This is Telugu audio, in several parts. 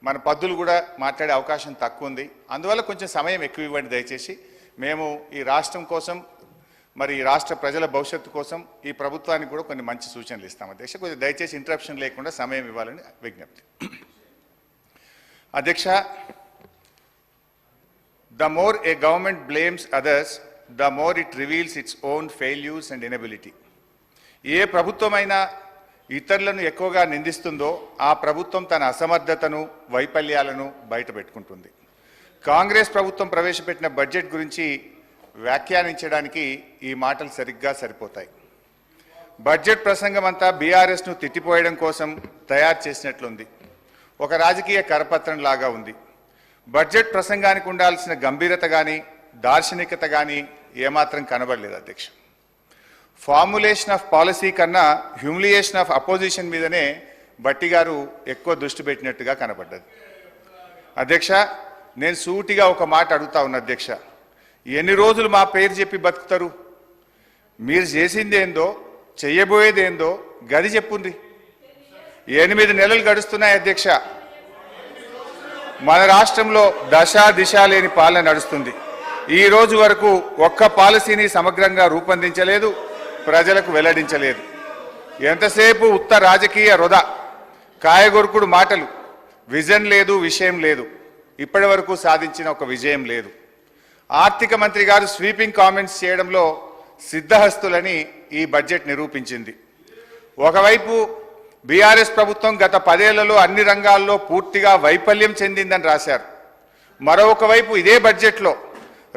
మన పద్దులు కూడా మాట్లాడే అవకాశం తక్కువ ఉంది. అందువల్ల కొంచెం సమయం ఎక్కువ ఇవ్వండి దయచేసి. మేము ఈ రాష్ట్రం కోసం, మరి ఈ రాష్ట్ర ప్రజల భవిష్యత్తు కోసం ఈ ప్రభుత్వానికి కూడా కొన్ని మంచి సూచనలు ఇస్తాం అధ్యక్ష. కొంచెం దయచేసి ఇంటరప్షన్ లేకుండా సమయం ఇవ్వాలని విజ్ఞప్తి. అధ్యక్ష, the more a government blames others, the more it reveals its own failures and inability. ఏ ప్రభుత్వమైనా ఇతరులను ఎక్కువగా నిందిస్తుందో ఆ ప్రభుత్వం తన అసమర్థతను, వైఫల్యాలను బయట పెట్టుకుంటుంది. కాంగ్రెస్ ప్రభుత్వం ప్రవేశపెట్టిన బడ్జెట్ గురించి వ్యాఖ్యానించడానికి ఈ మాటలు సరిగ్గా సరిపోతాయి. బడ్జెట్ ప్రసంగం అంతా బీఆర్ఎస్ను తిట్టిపోయడం కోసం తయారు చేసినట్లుంది. ఒక రాజకీయ కరపత్రం లాగా ఉంది. బడ్జెట్ ప్రసంగానికి ఉండాల్సిన గంభీరత కానీ, దార్శనికత కానీ ఏమాత్రం కనబడలేదు అధ్యక్ష. ఫార్ములేషన్ ఆఫ్ పాలసీ కన్నా హ్యూమిలియేషన్ ఆఫ్ అపోజిషన్ మీదనే భట్టి గారు ఎక్కువ దృష్టి పెట్టినట్టుగా కనబడ్డది. అధ్యక్ష, నేను సూటిగా ఒక మాట అడుగుతా ఉన్నా అధ్యక్ష, ఎన్ని రోజులు మా పేరు చెప్పి బతుకుతారు? మీరు చేసిందేందో, చెయ్యబోయేదేందో గది చెప్పుంది. 8 నెలలు గడుస్తున్నాయి అధ్యక్ష. మన రాష్ట్రంలో దశ దిశ లేని పాలన నడుస్తుంది. ఈ రోజు వరకు ఒక్క పాలసీని సమగ్రంగా రూపొందించలేదు, ప్రజలకు వెల్లడించలేదు. ఎంతసేపు ఉత్త రాజకీయ వృధా, కాయగొరుకుడు మాటలు, విజన్ లేదు, విషయం లేదు. ఇప్పటి వరకు సాధించిన ఒక విజయం లేదు. ఆర్థిక మంత్రి గారు స్వీపింగ్ కామెంట్స్ చేయడంలో సిద్ధహస్తులని ఈ బడ్జెట్ నిరూపించింది. ఒకవైపు బీఆర్ఎస్ ప్రభుత్వం గత 10 ఏళ్లలో అన్ని రంగాల్లో పూర్తిగా వైఫల్యం చెందిందని రాశారు. మరొక వైపు ఇదే బడ్జెట్లో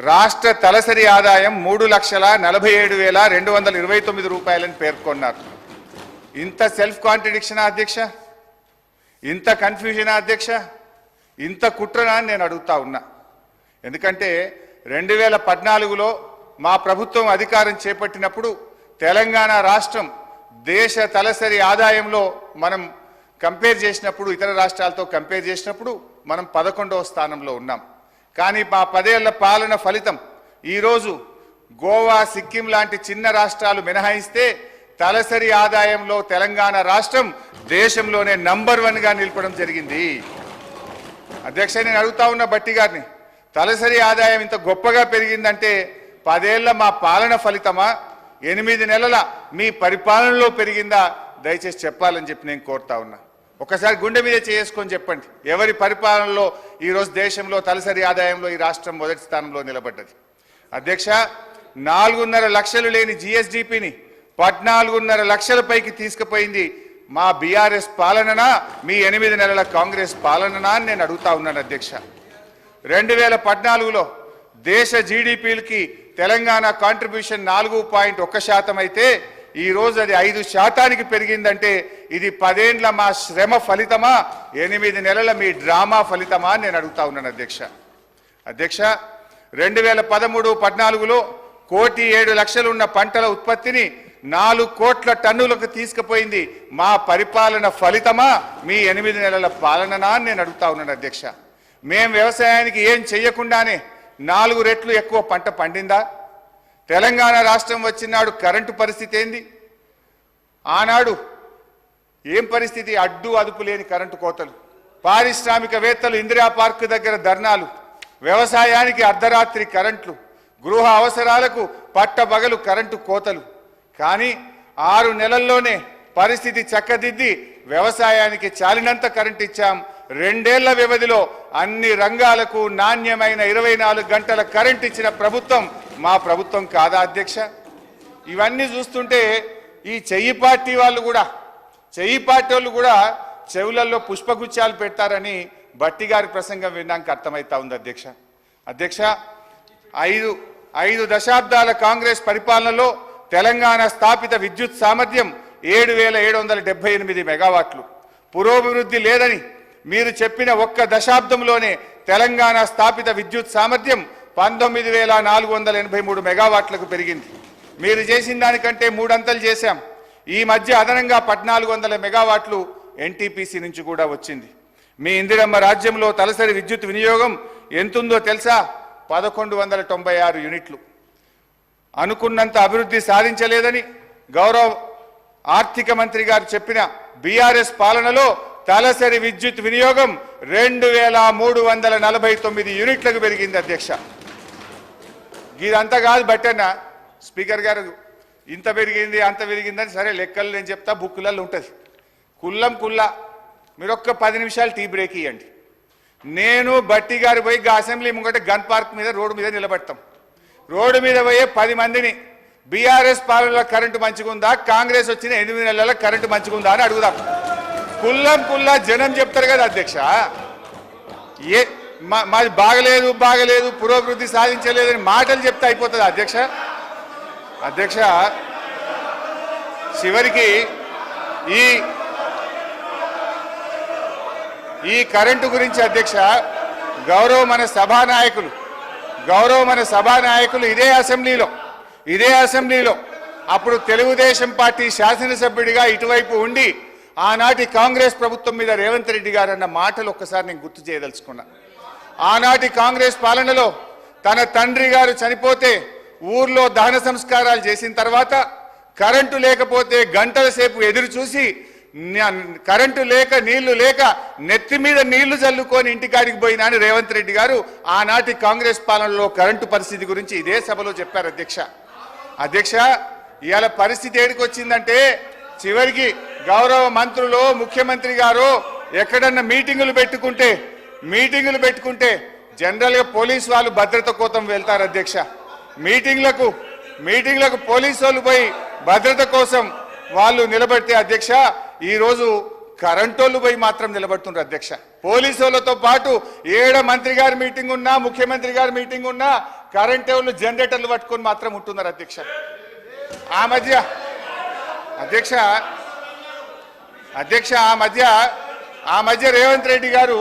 రాష్ట్ర తలసరి ఆదాయం 3,47,229 రూపాయలని పేర్కొన్నారు. ఇంత సెల్ఫ్ కాంట్రడిక్షనా అధ్యక్ష? ఇంత కన్ఫ్యూజనా అధ్యక్ష? ఇంత కుట్రనా అని నేను అడుగుతా ఉన్నా. ఎందుకంటే 2014లో మా ప్రభుత్వం అధికారం చేపట్టినప్పుడు తెలంగాణ రాష్ట్రం దేశ తలసరి ఆదాయంలో మనం కంపేర్ చేసినప్పుడు, ఇతర రాష్ట్రాలతో కంపేర్ చేసినప్పుడు మనం 11వ స్థానంలో ఉన్నాం. కానీ మా 10 ఏళ్ల పాలన ఫలితం ఈరోజు గోవా, సిక్కిం లాంటి చిన్న రాష్ట్రాలు మినహాయిస్తే తలసరి ఆదాయంలో తెలంగాణ రాష్ట్రం దేశంలోనే నంబర్ 1గా నిలపడం జరిగింది. అధ్యక్ష, నేను అడుగుతా ఉన్న భట్టి గారిని, తలసరి ఆదాయం ఇంత గొప్పగా పెరిగిందంటే 10 ఏళ్ల మా పాలన ఫలితమా, 8 నెలల మీ పరిపాలనలో పెరిగిందా? దయచేసి చెప్పాలని చెప్పి నేను కోరుతా ఉన్నా. ఒకసారి గుండె మీద చేసుకొని చెప్పండి, ఎవరి పరిపాలనలో ఈరోజు దేశంలో తలసరి ఆదాయంలో ఈ రాష్ట్రం మొదటి స్థానంలో నిలబడ్డది? అధ్యక్ష, 4.5 లక్షలు లేని జిఎస్డిపిని 14.5 లక్షల పైకి తీసుకుపోయింది మా బీఆర్ఎస్ పాలననా, మీ 8 నెలల కాంగ్రెస్ పాలననా అని నేను అడుగుతా ఉన్నాను అధ్యక్ష. 2014లో దేశ జీడిపిలకి తెలంగాణ కాంట్రిబ్యూషన్ 4.1% అయితే ఈ రోజు అది 5% పెరిగిందంటే ఇది 10 ఏళ్ల మా శ్రమ ఫలితమా, 8 నెలల మీ డ్రామా ఫలితమా అని నేను అడుగుతా ఉన్నాను అధ్యక్ష. అధ్యక్ష, 2013-14లో 1,07,00,000 ఉన్న పంటల ఉత్పత్తిని 4 కోట్ల టన్నులకు తీసుకుపోయింది మా పరిపాలన ఫలితమా, మీ 8 నెలల పాలననా అని నేను అడుగుతా ఉన్నాను అధ్యక్ష. మేం వ్యవసాయానికి ఏం చెయ్యకుండానే 4 రెట్లు ఎక్కువ పంట పండిందా? తెలంగాణ రాష్ట్రం వచ్చినాడు కరెంటు పరిస్థితి ఏంది? ఆనాడు ఏం పరిస్థితి? అడ్డు అదుపు లేని కరెంటు కోతలు, పారిశ్రామికవేత్తలు ఇందిరా పార్క్ దగ్గర ధర్నాలు, వ్యవసాయానికి అర్ధరాత్రి కరెంట్లు, గృహ అవసరాలకు పట్టబగలు కరెంటు కోతలు. కానీ 6 నెలల్లోనే పరిస్థితి చక్కదిద్ది వ్యవసాయానికి చాలినంత కరెంట్ ఇచ్చాం. 2 ఏళ్ల వ్యవధిలో అన్ని రంగాలకు నాణ్యమైన 24 గంటల కరెంట్ ఇచ్చిన ప్రభుత్వం మా ప్రభుత్వం కాదా అధ్యక్ష? ఇవన్నీ చూస్తుంటే ఈ చెయ్యి పార్టీ వాళ్ళు కూడా చెవులలో పుష్పగుచ్చాలు పెడతారని భట్టి గారి ప్రసంగం విన్నాక అర్థమవుతా ఉంది అధ్యక్ష. అధ్యక్ష, 5 దశాబ్దాల కాంగ్రెస్ పరిపాలనలో తెలంగాణ స్థాపిత విద్యుత్ సామర్థ్యం 7,778 మెగావాట్లు. పురోభివృద్ధి లేదని మీరు చెప్పిన ఒక్క దశాబ్దంలోనే తెలంగాణ స్థాపిత విద్యుత్ సామర్థ్యం 19,483 మెగావాట్లకు పెరిగింది. మీరు చేసిన దానికంటే 3 అంతలు చేశాం. ఈ మధ్య అదనంగా 1,400 మెగావాట్లు ఎన్టీపీసీ నుంచి కూడా వచ్చింది. మీ ఇందిరమ్మ రాజ్యంలో తలసరి విద్యుత్ వినియోగం ఎంతుందో తెలుసా? 1,196 యూనిట్లు. అనుకున్నంత అభివృద్ధి సాధించలేదని గౌరవ ఆర్థిక మంత్రి గారు చెప్పిన బీఆర్ఎస్ పాలనలో తలసరి విద్యుత్ వినియోగం 2349 యూనిట్లకు పెరిగింది అధ్యక్ష. ఇదంతా కాదు బట్టన్న స్పీకర్ గారు, ఇంత పెరిగింది అంత పెరిగిందని సరే లెక్కలు నేను చెప్తా, బుక్కులలో ఉంటుంది. కుల్లా మీరు ఒక్క 10 నిమిషాలు టీ బ్రేక్ ఇవ్వండి. నేను బట్టి గారు పోయి అసెంబ్లీ ముంగట గన్ పార్క్ మీద రోడ్డు మీద నిలబడతాం. రోడ్డు మీద పోయే 10 మందిని బీఆర్ఎస్ పాలనలో కరెంటు మంచిగుందా, కాంగ్రెస్ వచ్చిన 8 నెలల కరెంటు మంచిగుందా అని అడుగుదాం. కుల్లా జనం చెప్తారు కదా అధ్యక్ష. మాది బాగలేదు పురోభివృద్ధి సాధించలేదని మాటలు చెప్తే అయిపోతుంది అధ్యక్ష. అధ్యక్ష చివరికి ఈ కరెంటు గురించి అధ్యక్ష గౌరవ మన సభానాయకులు ఇదే అసెంబ్లీలో అప్పుడు తెలుగుదేశం పార్టీ శాసనసభ్యుడిగా ఇటువైపు ఉండి ఆనాటి కాంగ్రెస్ ప్రభుత్వం మీద రేవంత్ రెడ్డి గారు అన్న మాటలు ఒక్కసారి నేను గుర్తు చేయదలుచుకున్నా. ఆనాటి కాంగ్రెస్ పాలనలో తన తండ్రి గారు చనిపోతే ఊర్లో దహన సంస్కారాలు చేసిన తర్వాత కరెంటు లేకపోతే గంటల సేపు ఎదురు చూసి కరెంటు లేక నీళ్లు లేక నెత్తి మీద నీళ్లు చల్లుకొని ఇంటికాడికి పోయినా అని రేవంత్ రెడ్డి గారు ఆనాటి కాంగ్రెస్ పాలనలో కరెంటు పరిస్థితి గురించి ఇదే సభలో చెప్పారు అధ్యక్ష. ఇవాళ పరిస్థితి ఏడికి వచ్చిందంటే చివరికి గౌరవ మంత్రులు ముఖ్యమంత్రి గారు ఎక్కడన్నా మీటింగులు పెట్టుకుంటే జనరల్ గా పోలీసు వాళ్ళు భద్రత కోసం వెళ్తారు అధ్యక్ష. మీటింగ్లకు పోలీసు వాళ్ళు పోయి భద్రత కోసం వాళ్ళు నిలబడితే అధ్యక్ష ఈ రోజు కరెంటోళ్ళు పోయి మాత్రం నిలబడుతున్నారు అధ్యక్ష. పోలీసు వాళ్ళతో పాటు ఏడ మంత్రి గారి మీటింగ్ ఉన్నా ముఖ్యమంత్రి గారి మీటింగ్ ఉన్నా కరెంట్ వాళ్ళు జనరేటర్లు పట్టుకొని మాత్రం ఉంటున్నారు అధ్యక్ష. ఆ మధ్య రేవంత్ రెడ్డి గారు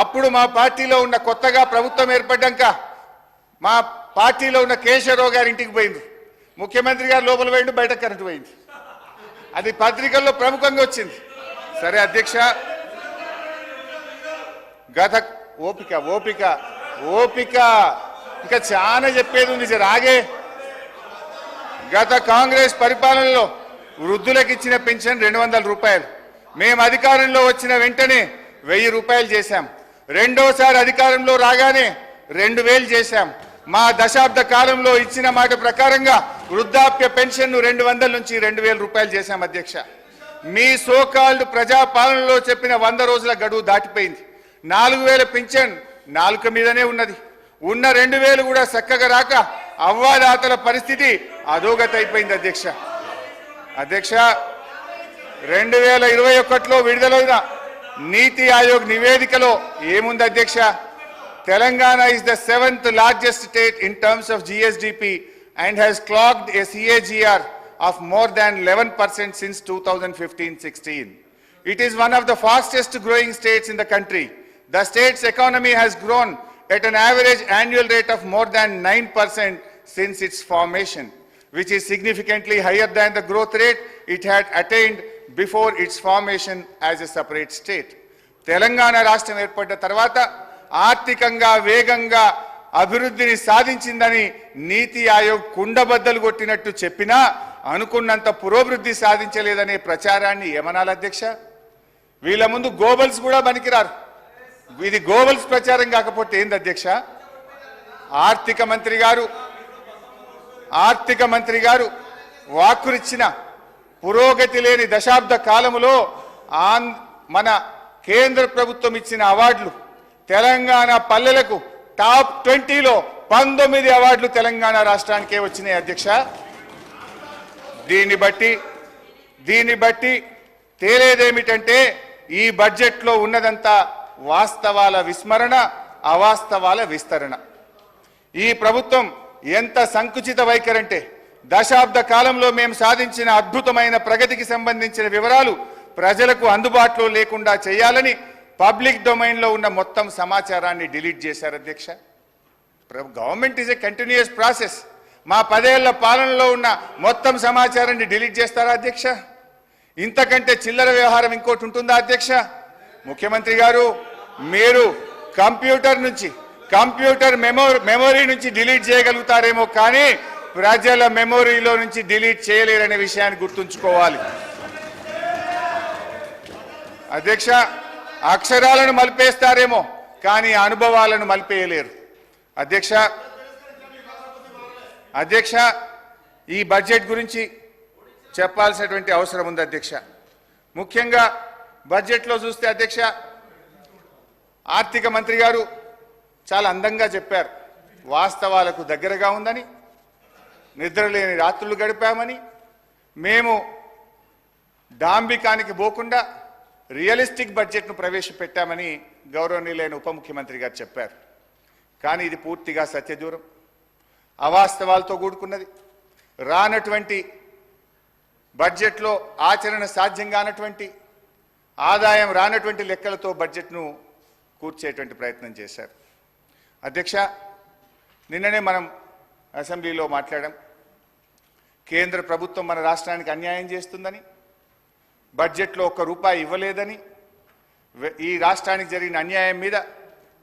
అప్పుడు మా పార్టీలో ఉన్న కొత్తగా ప్రభుత్వం ఏర్పడ్డాక మా పార్టీలో ఉన్న కేశవరావు గారి ఇంటికి పోయింది. ముఖ్యమంత్రి గారు లోపల పోయిండు, బయట కరెంటు పోయింది. అది పత్రికల్లో ప్రముఖంగా వచ్చింది. సరే అధ్యక్ష, ఓపిక ఇంకా చాలా చెప్పేది ఉంది రాగే. గత కాంగ్రెస్ పరిపాలనలో వృద్ధులకు ఇచ్చిన పెన్షన్ 200 రూపాయలు మేము అధికారంలో వచ్చిన వెంటనే 1000 రూపాయలు చేశాం. రెండోసారి అధికారంలో రాగానే 2000 చేశాం. మా దశాబ్ద కాలంలో ఇచ్చిన మాట ప్రకారంగా వృద్ధాప్య పెన్షన్ 200 నుంచి 2000 రూపాయలు చేశాం అధ్యక్ష. మీ సోకాల్డ్ ప్రజాపాలనలో చెప్పిన 100 రోజుల గడువు దాటిపోయింది. 4000 పెన్షన్ నాలుక మీదనే ఉన్నది. ఉన్న 2000 కూడా చక్కగా రాక అవ్వాదాతల పరిస్థితి అధోగతి అయిపోయింది అధ్యక్ష. 2021లో విడుదలైన నీతి ఆయోగ్ నివేదికలో ఏముంది అధ్యక్ష? Telangana is the 7th largest state in terms of GSDP and has clocked a CAGR of more than 11% since 2015-16. It is one of the fastest growing states in the country. The state's economy has grown at an average annual rate of more than 9% since its formation, which is significantly higher than the growth rate it had attained before its formation as a separate state. Telangana రాష్ట్రం ఏర్పడ్డ తర్వాత ఆర్థికంగా వేగంగా అభివృద్ధిని సాధించిందని నీతి ఆయోగ్ కుండబద్దలు కొట్టినట్టు చెప్పినా అనుకున్నంత పురోభివృద్ధి సాధించలేదనే ప్రచారాన్ని ఏమనాలి అధ్యక్ష? వీళ్ళ ముందు గోబల్స్ కూడా పనికిరారు. ఇది గోబల్స్ ప్రచారం కాకపోతే ఏంది అధ్యక్ష? ఆర్థిక మంత్రి గారు వాక్కునిచ్చిన పురోగతి లేని దశాబ్ద కాలములో మన కేంద్ర ప్రభుత్వం ఇచ్చిన అవార్డులు తెలంగాణ పల్లెలకు టాప్ 20లో 19 అవార్డులు తెలంగాణ రాష్ట్రానికే వచ్చినాయి అధ్యక్ష. దీన్ని బట్టి తేలేదేమిటంటే ఈ బడ్జెట్లో ఉన్నదంతా వాస్తవాల విస్మరణ, అవాస్తవాల విస్తరణ. ఈ ప్రభుత్వం ఎంత సంకుచిత వైఖరంటే దశాబ్ద కాలంలో మేము సాధించిన అద్భుతమైన ప్రగతికి సంబంధించిన వివరాలు ప్రజలకు అందుబాటులో లేకుండా చేయాలని పబ్లిక్ డొమైన్లో ఉన్న మొత్తం సమాచారాన్ని డిలీట్ చేశారు అధ్యక్ష. Government is a continuous process. మా 10 ఏళ్ల పాలనలో ఉన్న మొత్తం సమాచారాన్ని డిలీట్ చేస్తారా అధ్యక్ష? ఇంతకంటే చిల్లర వ్యవహారం ఇంకోటి ఉంటుందా అధ్యక్ష? ముఖ్యమంత్రి గారు, మీరు కంప్యూటర్ మెమొరీ నుంచి డిలీట్ చేయగలుగుతారేమో కానీ ప్రజల మెమొరీలో నుంచి డిలీట్ చేయలేరనే విషయాన్ని గుర్తుంచుకోవాలి. అధ్యక్ష, అక్షరాలను మలిపేస్తారేమో కానీ అనుభవాలను మలిపేయలేరు. అధ్యక్ష, ఈ బడ్జెట్ గురించి చెప్పాల్సినటువంటి అవసరం ఉంది అధ్యక్ష. ముఖ్యంగా బడ్జెట్లో చూస్తే అధ్యక్ష, ఆర్థిక మంత్రి గారు చాలా అందంగా చెప్పారు. వాస్తవాలకు దగ్గరగా ఉందని, నిద్రలేని రాత్రులు గడిపామని, మేము డాంబికానికి పోకుండా రియలిస్టిక్ బడ్జెట్ను ప్రవేశపెట్టామని గౌరవనీయులైన ఉప ముఖ్యమంత్రి గారు చెప్పారు. కానీ ఇది పూర్తిగా సత్యదూరం, అవాస్తవాలతో కూడుకున్నది. రానటువంటి బడ్జెట్లో ఆచరణ సాధ్యం కానటువంటి, ఆదాయం రానటువంటి లెక్కలతో బడ్జెట్ను కూర్చేటువంటి ప్రయత్నం చేశారు. అధ్యక్ష, నిన్ననే మనం అసెంబ్లీలో మాట్లాడాం. కేంద్ర ప్రభుత్వం మన రాష్ట్రానికి అన్యాయం చేస్తుందని, బడ్జెట్లో ఒక్క రూపాయి ఇవ్వలేదని, ఈ రాష్ట్రానికి జరిగిన అన్యాయం మీద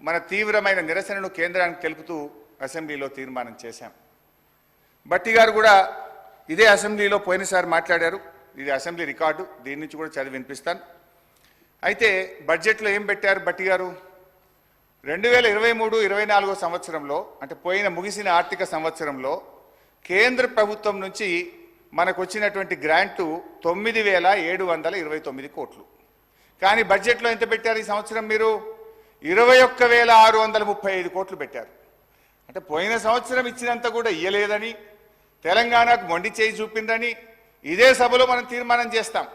మన తీవ్రమైన నిరసనను కేంద్రానికి తెలుపుతూ అసెంబ్లీలో తీర్మానం చేశాం. భట్టి గారు కూడా ఇదే అసెంబ్లీలో పోయినసారి మాట్లాడారు. ఇది అసెంబ్లీ రికార్డు, దీని నుంచి కూడా చదివి వినిపిస్తాను. అయితే బడ్జెట్లో ఏం పెట్టారు భట్టి గారు? 2023-24 సంవత్సరంలో, అంటే ముగిసిన ఆర్థిక సంవత్సరంలో కేంద్ర ప్రభుత్వం నుంచి మనకు వచ్చినటువంటి గ్రాంటు 9,729 కోట్లు. కానీ బడ్జెట్లో ఎంత పెట్టారు ఈ సంవత్సరం? మీరు 21,635 కోట్లు పెట్టారు. అంటే పోయిన సంవత్సరం ఇచ్చినంత కూడా ఇయ్యలేదని, తెలంగాణకు మొండి చేయి చూపిందని ఇదే సభలో మనం తీర్మానం చేస్తాం.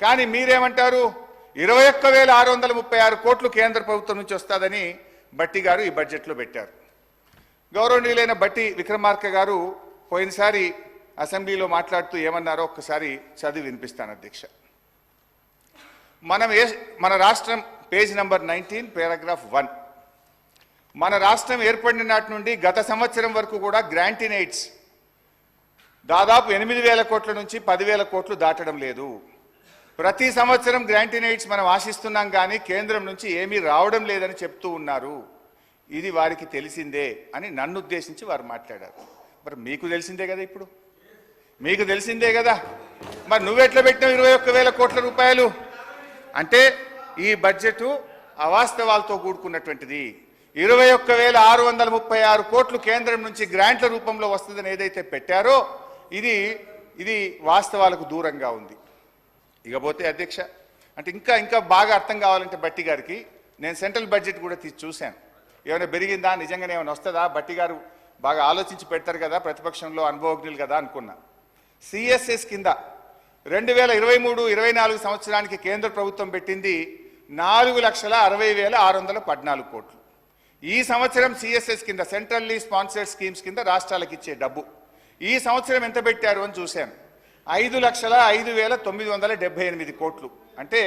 కానీ మీరేమంటారు? 21,636 కోట్లు కేంద్ర ప్రభుత్వం నుంచి వస్తుందని భట్టి గారు ఈ బడ్జెట్లో పెట్టారు. గౌరవనీయులైన భట్టి విక్రమార్క గారు పోయినసారి అసెంబ్లీలో మాట్లాడుతూ ఏమన్నారో ఒక్కసారి చదివి వినిపిస్తాను అధ్యక్ష. మన రాష్ట్రం పేజ్ నంబర్ 19 పారాగ్రాఫ్ 1. మన రాష్ట్రం ఏర్పడిన నాటి నుండి గత సంవత్సరం వరకు కూడా గ్రాంట్ ఇన్ ఎయిడ్స్ దాదాపు 8,000 కోట్ల నుంచి 10,000 కోట్లు దాటడం లేదు. ప్రతి సంవత్సరం గ్రాంట్ ఇన్ ఎయిడ్స్ మనం ఆశిస్తున్నాం కానీ కేంద్రం నుంచి ఏమీ రావడం లేదని చెప్తూ ఉన్నారు. ఇది వారికి తెలిసిందే అని నన్ను ఉద్దేశించి వారు మాట్లాడారు. మరి మీకు తెలిసిందే కదా, ఇప్పుడు మీకు తెలిసిందే కదా, మరి నువ్వెట్లా పెట్టినావు 21,000 కోట్ల రూపాయలు? అంటే ఈ బడ్జెట్ అవాస్తవాలతో కూడుకున్నటువంటిది. 21,636 కోట్లు కేంద్రం నుంచి గ్రాంట్ల రూపంలో వస్తుందని ఏదైతే పెట్టారో ఇది వాస్తవాలకు దూరంగా ఉంది. ఇకపోతే అధ్యక్ష, అంటే ఇంకా బాగా అర్థం కావాలంటే భట్టి గారికి నేను సెంట్రల్ బడ్జెట్ కూడా తీసి చూశాను. ఏమైనా పెరిగిందా, నిజంగానే ఏమైనా వస్తుందా? భట్టి గారు బాగా ఆలోచించి పెడతారు కదా, ప్రతిపక్షంలో అనుభవజ్ఞులు కదా అనుకున్నా. సిఎస్ఎస్ కింద 2023-24 సంవత్సరానికి కేంద్ర ప్రభుత్వం పెట్టింది 4,60,614 కోట్లు. ఈ సంవత్సరం సిఎస్ఎస్ కింద, సెంట్రల్లీ స్పాన్సర్డ్ స్కీమ్స్ కింద రాష్ట్రాలకు ఇచ్చే డబ్బు ఈ సంవత్సరం ఎంత పెట్టారు అని చూశాను. 5,05,978 కోట్లు. అంటే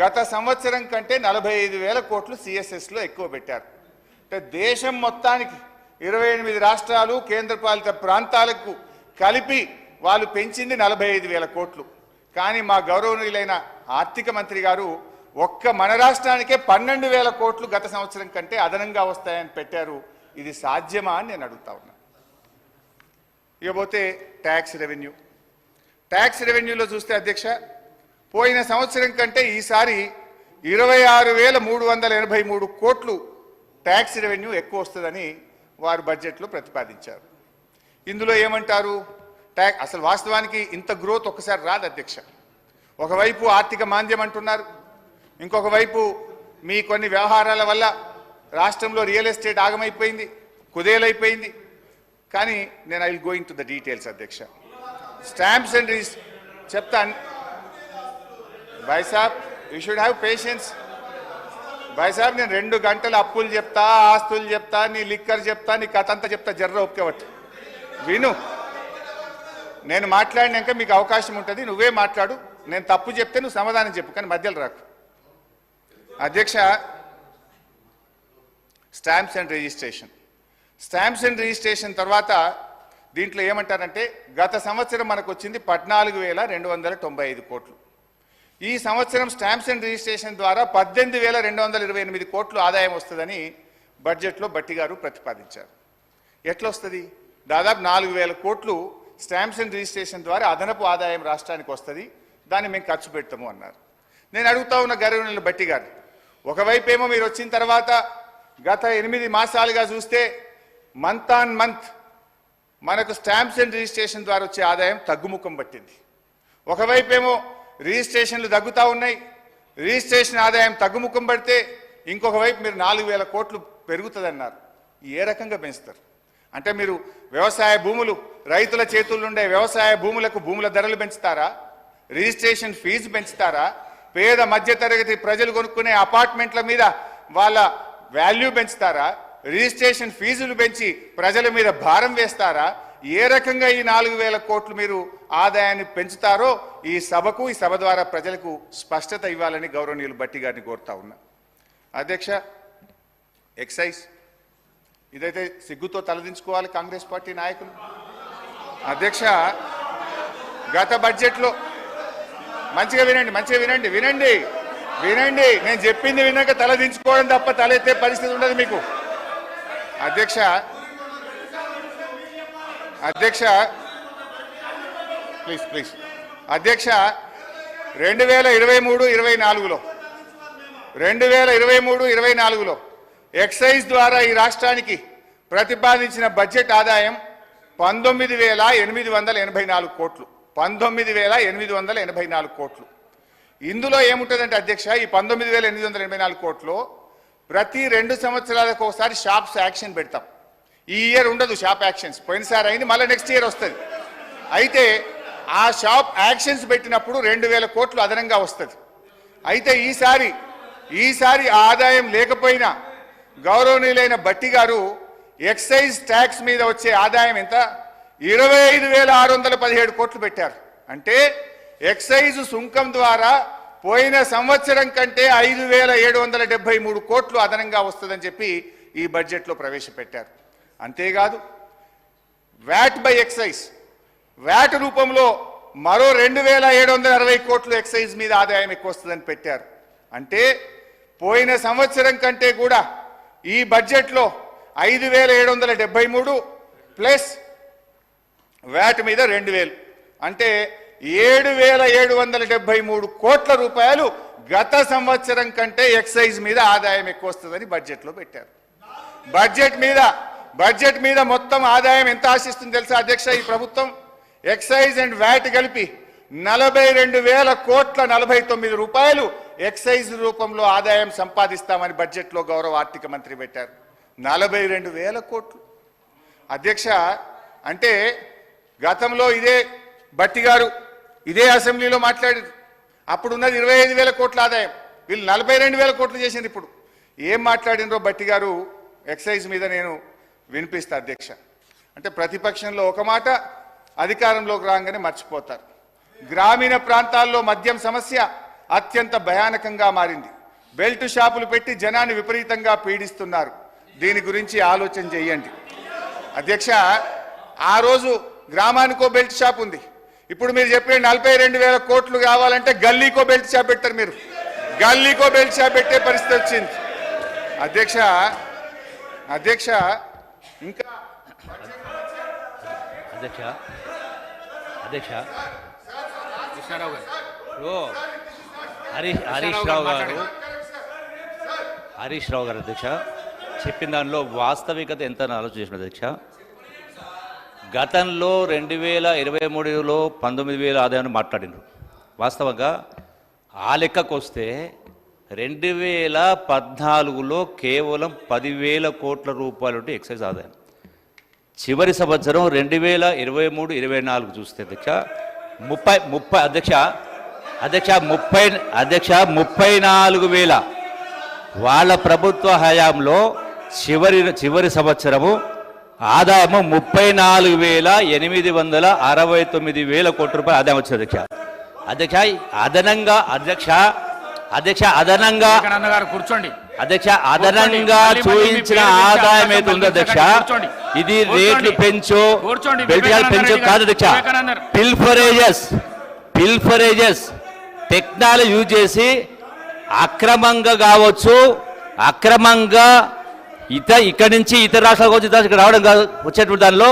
గత సంవత్సరం కంటే 45,000 కోట్లు సిఎస్ఎస్లో ఎక్కువ పెట్టారు. అంటే దేశం మొత్తానికి 28 రాష్ట్రాలు కేంద్రపాలిత ప్రాంతాలకు కలిపి వాళ్ళు పెంచింది 45,000 కోట్లు. కానీ మా గౌరవనీయులైన ఆర్థిక మంత్రి గారు ఒక్క మన రాష్ట్రానికే 12,000 కోట్లు గత సంవత్సరం కంటే అదనంగా వస్తాయని పెట్టారు. ఇది సాధ్యమా అని నేను అడుగుతా ఉన్నా. ఇకపోతే ట్యాక్స్ రెవెన్యూలో చూస్తే అధ్యక్ష, పోయిన సంవత్సరం కంటే ఈసారి 26,383 కోట్లు ట్యాక్స్ రెవెన్యూ ఎక్కువ వస్తుందని వారు బడ్జెట్లో ప్రతిపాదించారు. ఇందులో ఏమంటారు? అసలు వాస్తవానికి ఇంత గ్రోత్ ఒక్కసారి రాదు అధ్యక్ష. ఒకవైపు ఆర్థిక మాంద్యం అంటున్నారు, ఇంకొక వైపు మీ కొన్ని వ్యవహారాల వల్ల రాష్ట్రంలో రియల్ ఎస్టేట్ ఆగమైపోయింది, కుదేలైపోయింది. కానీ నేను I will going to the details అధ్యక్ష. స్టాంప్స్ అండ్ చెప్తాను భాయ్ సాబ్, యూ షుడ్ హ్యావ్ పేషెన్స్. భాయ్ సాబ్, నేను 2 గంటలు అప్పులు చెప్తా, ఆస్తులు చెప్తా, నీ లిక్కర్ చెప్తా, నీ కథ అంతా చెప్తా, జర్ర ఒప్పుకోవట్టు విను. నేను మాట్లాడినాక మీకు అవకాశం ఉంటుంది, నువ్వే మాట్లాడు. నేను తప్పు చెప్తే నువ్వు సమాధానం చెప్పు, కానీ మధ్యలో రాకు. అధ్యక్ష, స్టాంప్స్ అండ్ రిజిస్ట్రేషన్ తర్వాత దీంట్లో ఏమంటారంటే, గత సంవత్సరం మనకు వచ్చింది 14,295 కోట్లు. ఈ సంవత్సరం స్టాంప్స్ అండ్ రిజిస్ట్రేషన్ ద్వారా 18,228 కోట్లు ఆదాయం వస్తుందని బడ్జెట్లో భట్టి గారు ప్రతిపాదించారు. ఎట్లా వస్తుంది? దాదాపు 4,000 కోట్లు స్టాంప్స్ అండ్ రిజిస్ట్రేషన్ ద్వారా అదనపు ఆదాయం రాష్ట్రానికి వస్తుంది, దాన్ని మేము ఖర్చు పెడతాము అన్నారు. నేను అడుగుతా ఉన్న గౌరవనీయులు భట్టి గారు, ఒకవైపు ఏమో మీరు వచ్చిన తర్వాత గత 8 మాసాలుగా చూస్తే మంత్ ఆన్ మంత్ మనకు స్టాంప్స్ అండ్ రిజిస్ట్రేషన్ ద్వారా వచ్చే ఆదాయం తగ్గుముఖం పట్టింది. ఒకవైపు ఏమో రిజిస్ట్రేషన్లు తగ్గుతూ ఉన్నాయి, రిజిస్ట్రేషన్ ఆదాయం తగ్గుముఖం పడితే ఇంకొక వైపు మీరు 4,000 కోట్లు పెరుగుతుందన్నారు. ఏ రకంగా పెంచుతారు? అంటే మీరు వ్యవసాయ భూములు, రైతుల చేతుల్లో ఉండే వ్యవసాయ భూములకు భూముల ధరలు పెంచుతారా? Registration fee పెంచుతారా? పేద మధ్యతరగతి ప్రజలు కొనుక్కునే అపార్ట్మెంట్ల మీద వాళ్ళ వాల్యూ పెంచుతారా? రిజిస్ట్రేషన్ ఫీజులు పెంచి ప్రజల మీద భారం వేస్తారా? ఏ రకంగా ఈ 4,000 కోట్లు మీరు ఆదాయాన్ని పెంచుతారో ఈ సభకు, ఈ సభ ద్వారా ప్రజలకు స్పష్టత ఇవ్వాలని గౌరవనీయులు భట్టి గారిని కోరుతా ఉన్నా. అధ్యక్ష, ఎక్సైజ్ ఇదైతే సిగ్గుతో తలదించుకోవాలి కాంగ్రెస్ పార్టీ నాయకులు. అధ్యక్ష, గత బడ్జెట్లో మంచిగా వినండి, నేను చెప్పింది విన్నాక తలదించుకోవడం తప్ప తలెత్తే పరిస్థితి ఉండదు మీకు. అధ్యక్ష ప్లీజ్ అధ్యక్ష, 2023-24లో ఎక్సైజ్ ద్వారా ఈ రాష్ట్రానికి ప్రతిపాదించిన బడ్జెట్ ఆదాయం 19,884 కోట్లు. 19,884 కోట్లు. ఇందులో ఏముంటుందంటే అధ్యక్ష, ఈ 19,884 కోట్లు ప్రతి 2 సంవత్సరాలకు ఒకసారి షాప్స్ యాక్షన్ పెడతాం. ఈ ఇయర్ ఉండదు షాప్ యాక్షన్స్, పోయినసారి అయింది, మళ్ళీ నెక్స్ట్ ఇయర్ వస్తుంది. అయితే ఆ షాప్ యాక్షన్స్ పెట్టినప్పుడు 2,000 కోట్లు అదనంగా వస్తుంది. అయితే ఈసారి ఆదాయం లేకపోయినా గౌరవనీయులైన భట్టి గారు ఎక్సైజ్ ట్యాక్స్ మీద వచ్చే ఆదాయం ఎంత? 25,617 కోట్లు పెట్టారు. అంటే ఎక్సైజ్ సుంకం ద్వారా పోయిన సంవత్సరం కంటే 5,773 కోట్లు అదనంగా వస్తుందని చెప్పి ఈ బడ్జెట్లో ప్రవేశపెట్టారు. అంతేకాదు వ్యాట్ బై ఎక్సైజ్, వ్యాట్ రూపంలో మరో 2,760 కోట్లు ఎక్సైజ్ మీద ఆదాయం ఎక్కువ వస్తుందని పెట్టారు. అంటే పోయిన సంవత్సరం కంటే కూడా ఈ బడ్జెట్లో 5,773 ప్లస్ వ్యాట్ మీద 2,000 అంటే 7,773 కోట్ల రూపాయలు గత సంవత్సరం కంటే ఎక్సైజ్ మీద ఆదాయం ఎక్కువ వస్తుందని బడ్జెట్లో పెట్టారు. బడ్జెట్ మీద మొత్తం ఆదాయం ఎంత ఆశిస్తుంది తెలుసా అధ్యక్ష? ఈ ప్రభుత్వం ఎక్సైజ్ అండ్ వ్యాట్ కలిపి 42,000 కోట్ల 49 రూపాయలు ఎక్సైజ్ రూపంలో ఆదాయం సంపాదిస్తామని బడ్జెట్లో గౌరవ ఆర్థిక మంత్రి పెట్టారు. 42,000 కోట్లు. అధ్యక్ష, అంటే గతంలో ఇదే భట్టి గారు ఇదే అసెంబ్లీలో మాట్లాడారు. అప్పుడు ఉన్నది 25,000 కోట్ల ఆదాయం, వీళ్ళు 42,000 కోట్లు చేసింది. ఇప్పుడు ఏం మాట్లాడినరో భట్టి గారు ఎక్సైజ్ మీద నేను వినిపిస్తా అధ్యక్ష. అంటే ప్రతిపక్షంలో ఒక మాట, అధికారంలోకి రాగానే మర్చిపోతారు. గ్రామీణ ప్రాంతాల్లో మద్యం సమస్య అత్యంత భయానకంగా మారింది. బెల్ట్ షాపులు పెట్టి జనాన్ని విపరీతంగా పీడిస్తున్నారు. దీని గురించి ఆలోచన చేయండి అధ్యక్ష. ఆ రోజు గ్రామానికో బెల్ట్ షాప్ ఉంది. ఇప్పుడు మీరు చెప్పిన 42,000 కోట్లు కావాలంటే గల్లీకో బెల్ట్ షాప్ పెట్టారు. మీరు గల్లీకో బెల్ట్ షాప్ పెట్టే పరిస్థితి వచ్చింది అధ్యక్ష. ఇంకా అధ్యక్ష హరీష్ రావు గారు అధ్యక్ష చెప్పిన దానిలో వాస్తవికత ఎంత ఆలోచించిన అధ్యక్ష. గతంలో 2023లో 19,000 ఆదాయాన్ని మాట్లాడినారు. వాస్తవంగా ఆ లెక్కకు వస్తే 2014లో కేవలం 10,000 కోట్ల రూపాయలు ఎక్సైజ్ ఆదాయం. చివరి సంవత్సరం 2023-24 చూస్తే అధ్యక్ష 34,000 వాళ్ళ ప్రభుత్వ హయాంలో చివరి సంవత్సరము ఆదాయము 34,869 కోట్ల రూపాయలు ఆదాయం వచ్చింది అధ్యక్ష. అదనంగా చూయించిన ఆదాయం అయితే ఉంది అధ్యక్ష. ఇది రేట్లు పెంచు కాదు అధ్యక్ష. పిల్ఫరేజెస్ టెక్నాలజీ యూజ్ చేసి అక్రమంగా కావచ్చు, అక్రమంగా ఇక్కడి నుంచి ఇతర రాష్ట్రాలకు వచ్చి ఇక్కడ రావడం కాదు, వచ్చేటువంటి దానిలో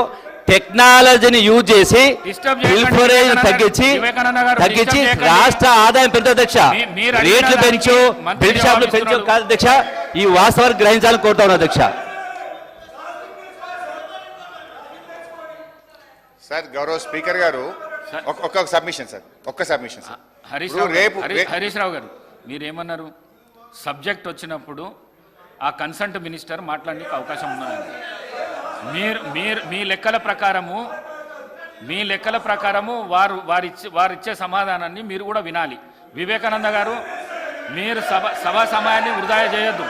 టెక్నాలజీని యూజ్ చేసి Disturb చేయకండి. ప్రిఫరేజ్ తగ్గించి వివేకానంద గారు తగ్గించి disturb చేయకండి. రాష్ట్ర ఆదాయం పెంచు అధ్యక్ష. మీరు అడిగిన రేట్లు దానికి పెంచు, మంత్రి బిల్డ్ షాపులు పెంచు జవాబిస్తున్నాడు. కాదు అధ్యక్ష. ఈ వాస్తవాన్ని గ్రహించాలని కోరుతా ఉన్నాను అధ్యక్ష. సార్ గౌరవ స్పీకర్ గారు ఒక్క సబ్మిషన్ సార్, ఒక్క సబ్మిషన్ సార్. హరీష్ రావు గారు మీరేమన్నారు? సబ్జెక్ట్ వచ్చినప్పుడు ఆ కన్సల్ట్ మినిస్టర్ మాట్లాడడానికి అవకాశం ఉన్నదండి. మీ లెక్కల ప్రకారము వారిచ్చే సమాధానాన్ని మీరు కూడా వినాలి. వివేకానంద గారు మీరు సభా సమయాన్ని వృధా చేయొద్దు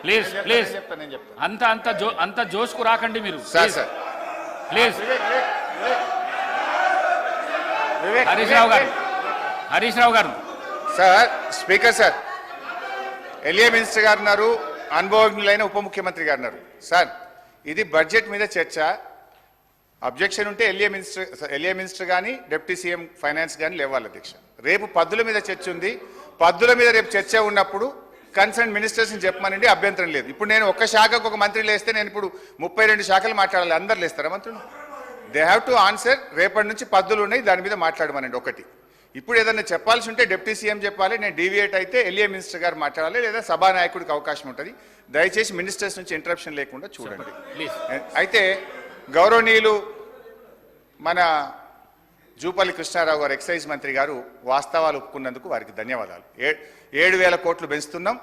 ప్లీజ్. అంత జోష్కు రాకండి మీరు ప్లీజ్. హరీష్ రావు గారు sir, speaker sir, LA minister గారు ఉన్నారు, అనుభవజ్ఞులైన ఉప ముఖ్యమంత్రి గారు ఉన్నారు. సార్, ఇది బడ్జెట్ మీద చర్చ. అబ్జెక్షన్ ఉంటే ఎల్ఏ మినిస్టర్ కానీ డిప్యూటీ సీఎం ఫైనాన్స్ కానీ లేవాలి అధ్యక్ష. రేపు పద్దుల మీద చర్చ ఉంది. పద్దుల మీద రేపు చర్చ ఉన్నప్పుడు కన్సర్న్ మినిస్టర్స్ని చెప్పమనండి, అభ్యంతరం లేదు. ఇప్పుడు నేను ఒక్క శాఖకు ఒక మంత్రి లేస్తే నేను ఇప్పుడు 32 శాఖలు మాట్లాడాలి. అందరు లేస్తారా మంత్రులు? They have to answer. రేపటి నుంచి పద్దులు ఉన్నాయి, దాని మీద మాట్లాడమనండి ఒకటి. ఇప్పుడు ఏదన్నా చెప్పాల్సి ఉంటే డిప్యూటీ సీఎం చెప్పాలి, నేను డీవియేట్ అయితే ఎల్ఏ మినిస్టర్ గారు మాట్లాడాలి, లేదా సభానాయకుడికి అవకాశం ఉంటుంది. దయచేసి మినిస్టర్స్ నుంచి ఇంటరప్షన్ లేకుండా చూడండి. అయితే గౌరవనీయులు మన జూపల్లి కృష్ణారావు గారు ఎక్సైజ్ మంత్రి గారు వాస్తవాలు ఒప్పుకున్నందుకు వారికి ధన్యవాదాలు. 7,000 కోట్లు పెంచుతున్నాం.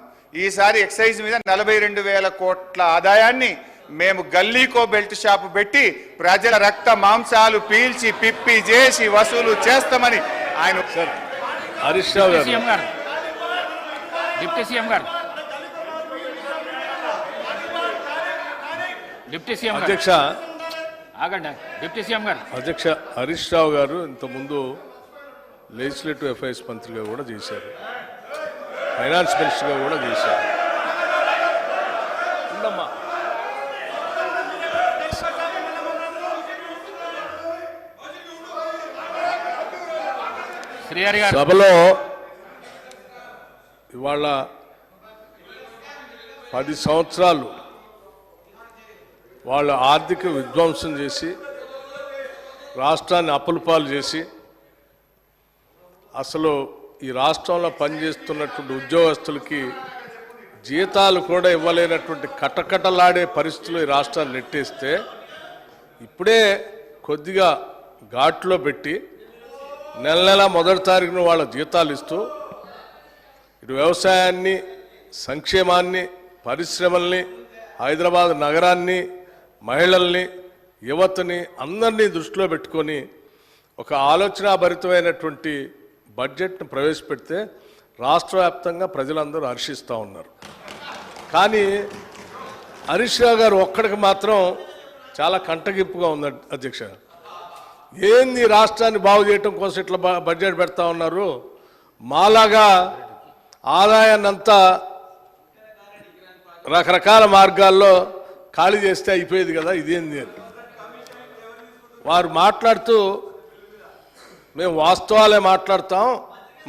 ఈసారి ఎక్సైజ్ మీద 42,000 కోట్ల ఆదాయాన్ని మేము గల్లీకో బెల్ట్ షాపు పెట్టి ప్రజల రక్త మాంసాలు పీల్చి పిప్పి చేసి వసూలు చేస్తామని ఆయన హరీష్ రావు గారు డిప్యూటీ సీఎం అధ్యక్ష ఆగండి. డిప్యూటీ సీఎం గారు అధ్యక్ష హరీష్ రావు గారు ఇంతకుముందు లెజిస్లేటివ్ అఫైర్స్ మంత్రిగా కూడా చేశారు, ఫైనాన్స్ మినిస్టర్గా కూడా చేశారు. ఉండమ్మా. శ్రీహరి గారు సభలో ఇవాళ 10 సంవత్సరాలు వాళ్ళ ఆర్థిక విధ్వంసం చేసి రాష్ట్రాన్ని అప్పులపాలు చేసి అసలు ఈ రాష్ట్రంలో పనిచేస్తున్నటువంటి ఉద్యోగస్తులకి జీతాలు కూడా ఇవ్వలేనటువంటి కటకటలాడే పరిస్థితులు ఈ రాష్ట్రాన్ని నెట్టేస్తే ఇప్పుడే కొద్దిగా ఘాట్లో పెట్టి నెల మొదటి తారీఖున వాళ్ళ జీతాలు ఇస్తూ ఇటు వ్యవసాయాన్ని, సంక్షేమాన్ని, పరిశ్రమల్ని, హైదరాబాద్ నగరాన్ని, మహిళల్ని, యువతని అందరినీ దృష్టిలో పెట్టుకొని ఒక ఆలోచనాభరితమైనటువంటి బడ్జెట్ను ప్రవేశపెడితే రాష్ట్ర వ్యాప్తంగా ప్రజలందరూ హర్షిస్తూ ఉన్నారు. కానీ హరీష్ రావు గారు ఒక్కడికి మాత్రం చాలా కంటగింపుగా ఉంది అధ్యక్ష. ఏంది రాష్ట్రాన్ని బాగు చేయటం కోసం ఇట్లా బడ్జెట్ పెడతా ఉన్నారు, మాలాగా ఆదాయాన్నంతా రకరకాల మార్గాల్లో ఖాళీ చేస్తే అయిపోయేది కదా, ఇదేంది అని వారు మాట్లాడుతూ మేము వాస్తవాలే మాట్లాడతాం,